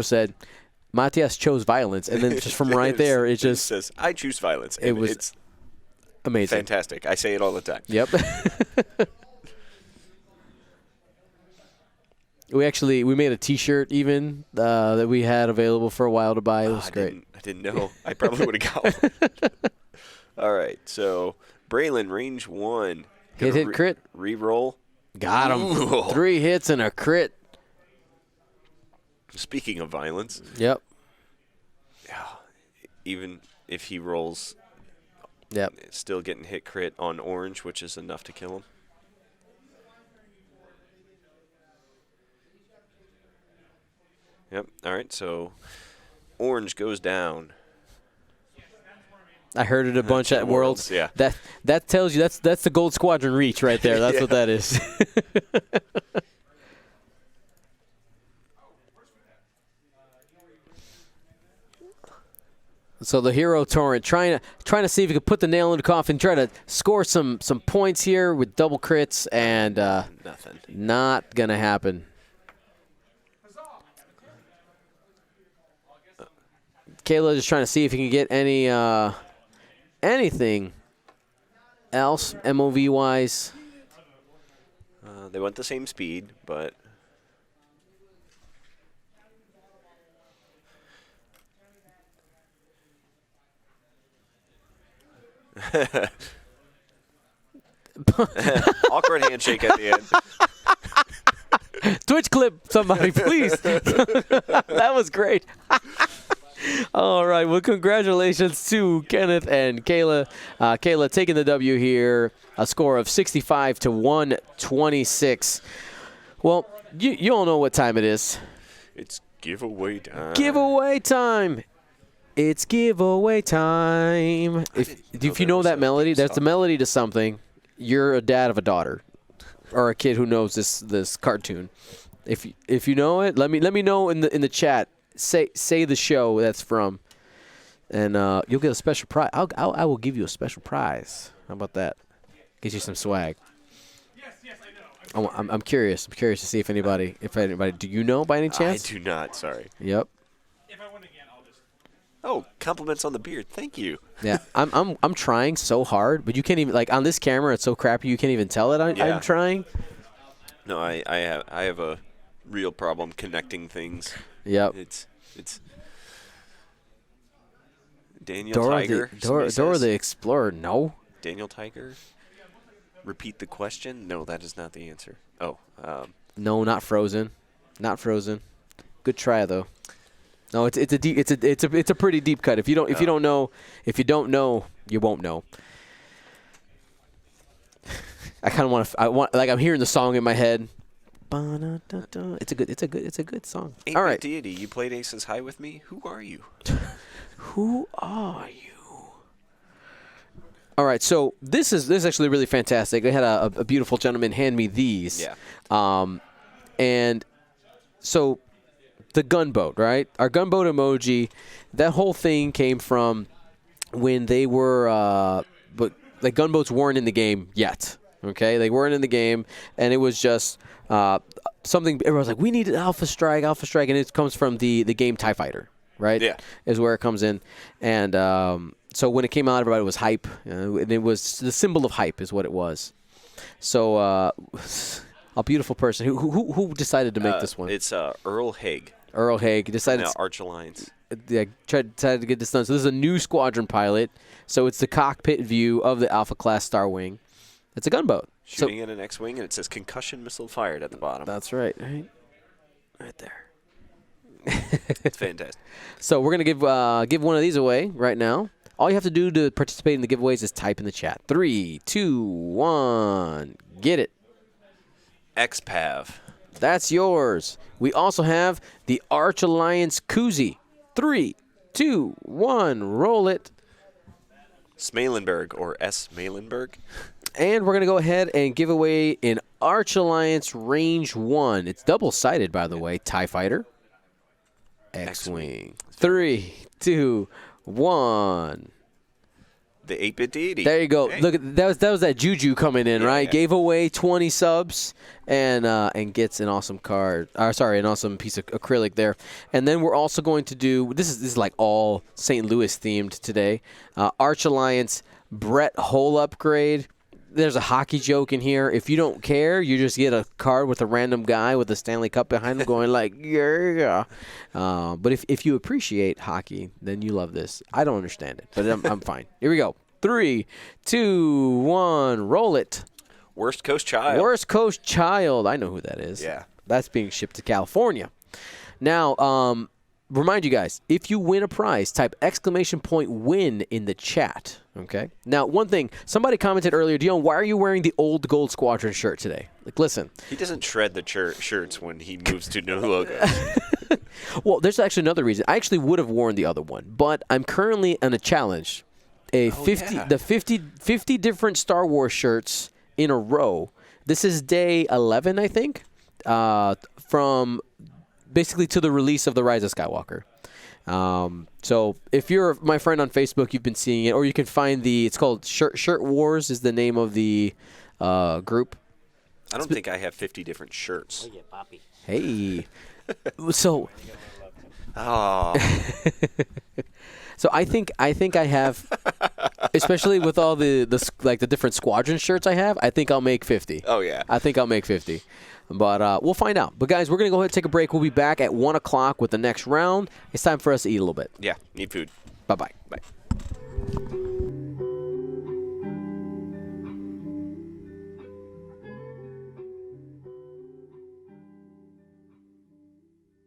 Speaker 1: said, Matias chose violence. And then just from right there, it just
Speaker 2: says, I choose violence.
Speaker 1: And it's amazing.
Speaker 2: Fantastic. I say it all the time.
Speaker 1: Yep. We made a T-shirt even that we had available for a while to buy. It was great.
Speaker 2: I didn't know. I probably would have got one. All right, so Braylon, range 1.
Speaker 1: Hit, crit.
Speaker 2: Reroll.
Speaker 1: Got him.
Speaker 2: Ooh.
Speaker 1: 3 hits and a crit.
Speaker 2: Speaking of violence.
Speaker 1: Yep.
Speaker 2: Yeah. Even if he rolls, still getting hit crit on orange, which is enough to kill him. Yep. All right, so orange goes down.
Speaker 1: I heard it a bunch at Worlds.
Speaker 2: Yeah.
Speaker 1: That tells you that's the Gold Squadron reach right there. That's what that is. So the Hero Torrent trying to see if he could put the nail in the coffin, try to score some points here with double crits, and
Speaker 2: nothing.
Speaker 1: Not gonna happen. Kayla just trying to see if he can get any anything else MOV wise.
Speaker 2: They went the same speed, but awkward handshake at the end.
Speaker 1: Twitch clip, somebody, please. That was great. All right. Well, congratulations to Kenneth and Kayla. Kayla taking the W here, a score of 65 to 126. Well, you all know what time it is.
Speaker 2: It's giveaway time.
Speaker 1: Giveaway time. It's giveaway time. If you know that melody, that's the melody to something. You're a dad of a daughter or a kid who knows this cartoon. If you know it, let me know in the chat. Say the show that's from, and you'll get a special prize. I will give you a special prize. How about that? Get you some swag.
Speaker 3: Yes, I know.
Speaker 1: I'm curious. I'm curious to see if anybody. Do you know by any chance?
Speaker 2: I do not. Sorry.
Speaker 1: Yep.
Speaker 3: If I win again, I'll just.
Speaker 2: Oh, compliments on the beard. Thank you.
Speaker 1: Yeah, I'm trying so hard, but you can't even on this camera. It's so crappy you can't even tell that I'm trying.
Speaker 2: No, I have a real problem connecting things.
Speaker 1: Yep.
Speaker 2: It's Daniel
Speaker 1: Dora
Speaker 2: Tiger.
Speaker 1: Dora the Explorer. No.
Speaker 2: Daniel Tiger. repeat the question? No, that is not the answer. Oh,
Speaker 1: No, not Frozen. Not Frozen. Good try though. No, it's a deep it's a pretty deep cut. If you don't know, you won't know. I kind of want I'm hearing the song in my head. It's a good song. All right.
Speaker 2: Deity, you played Aces High with me. Who are you?
Speaker 1: Who are you? All right, so this is actually really fantastic. I had a beautiful gentleman hand me these.
Speaker 2: Yeah.
Speaker 1: And so the gunboat, right? Our gunboat emoji, that whole thing came from when they were, but like gunboats weren't in the game yet. Okay, they weren't in the game, and it was just something. Everyone's like, "We need an Alpha Strike," and it comes from the game TIE Fighter, right?
Speaker 2: Yeah,
Speaker 1: is where it comes in, and so when it came out, everybody was hype, and it was the symbol of hype, is what it was. So a beautiful person who decided to make this one.
Speaker 2: It's Earl Haig.
Speaker 1: Earl Haig decided.
Speaker 2: Now Arch Alliance.
Speaker 1: Yeah, decided to get this done. So this is a new squadron pilot. So it's the cockpit view of the Alpha class Star Wing. It's a gunboat.
Speaker 2: Shooting at an X-wing, and it says concussion missile fired at the bottom.
Speaker 1: That's right. Right there.
Speaker 2: It's fantastic.
Speaker 1: So we're gonna give one of these away right now. All you have to do to participate in the giveaways is type in the chat. 3, 2, 1, get it.
Speaker 2: XPav.
Speaker 1: That's yours. We also have the Arch Alliance koozie. 3, 2, 1, roll it.
Speaker 2: Smalenberg, or S. Malenberg.
Speaker 1: And we're going to go ahead and give away an Arch Alliance Range 1. It's double-sided, by the way. TIE Fighter. X-Wing. 3, 2, 1.
Speaker 2: The 8-bit deity.
Speaker 1: There you go.
Speaker 2: Hey.
Speaker 1: Look, that was that juju coming in, right?
Speaker 2: Yeah.
Speaker 1: Gave away 20 subs and gets an awesome card. An awesome piece of acrylic there. And then we're also going to do this is like all St. Louis themed today. Arch Alliance Brett Hole upgrade. There's a hockey joke in here. If you don't care, you just get a card with a random guy with a Stanley Cup behind him going like, yeah. But if you appreciate hockey, then you love this. I don't understand it, but I'm fine. Here we go. 3, 2, 1, roll it.
Speaker 2: Worst Coast Child.
Speaker 1: Worst Coast Child. I know who that is.
Speaker 2: Yeah.
Speaker 1: That's being shipped to California. Now, remind you guys, if you win a prize, type !win in the chat. Okay. Now, one thing, somebody commented earlier, Dion, why are you wearing the old Gold Squadron shirt today? Like, listen.
Speaker 2: He doesn't shred the shirts when he moves to no logos.
Speaker 1: Well, there's actually another reason. I actually would have worn the other one, but I'm currently on a challenge. The 50 different Star Wars shirts in a row. This is day 11, I think, from basically to the release of The Rise of Skywalker. So if you're my friend on Facebook, you've been seeing it, or you can find it's called Shirt Wars is the name of the group.
Speaker 2: I don't think I have 50 different shirts.
Speaker 4: Oh, yeah, Poppy.
Speaker 1: Hey. So
Speaker 2: Oh.
Speaker 1: So I think I have, especially with all the different squadron shirts I have, I think I'll make 50.
Speaker 2: Oh, yeah.
Speaker 1: I think I'll make 50. But we'll find out. But, guys, we're going to go ahead and take a break. We'll be back at 1 o'clock with the next round. It's time for us to eat a little bit.
Speaker 2: Yeah, need food.
Speaker 1: Bye-bye.
Speaker 2: Bye.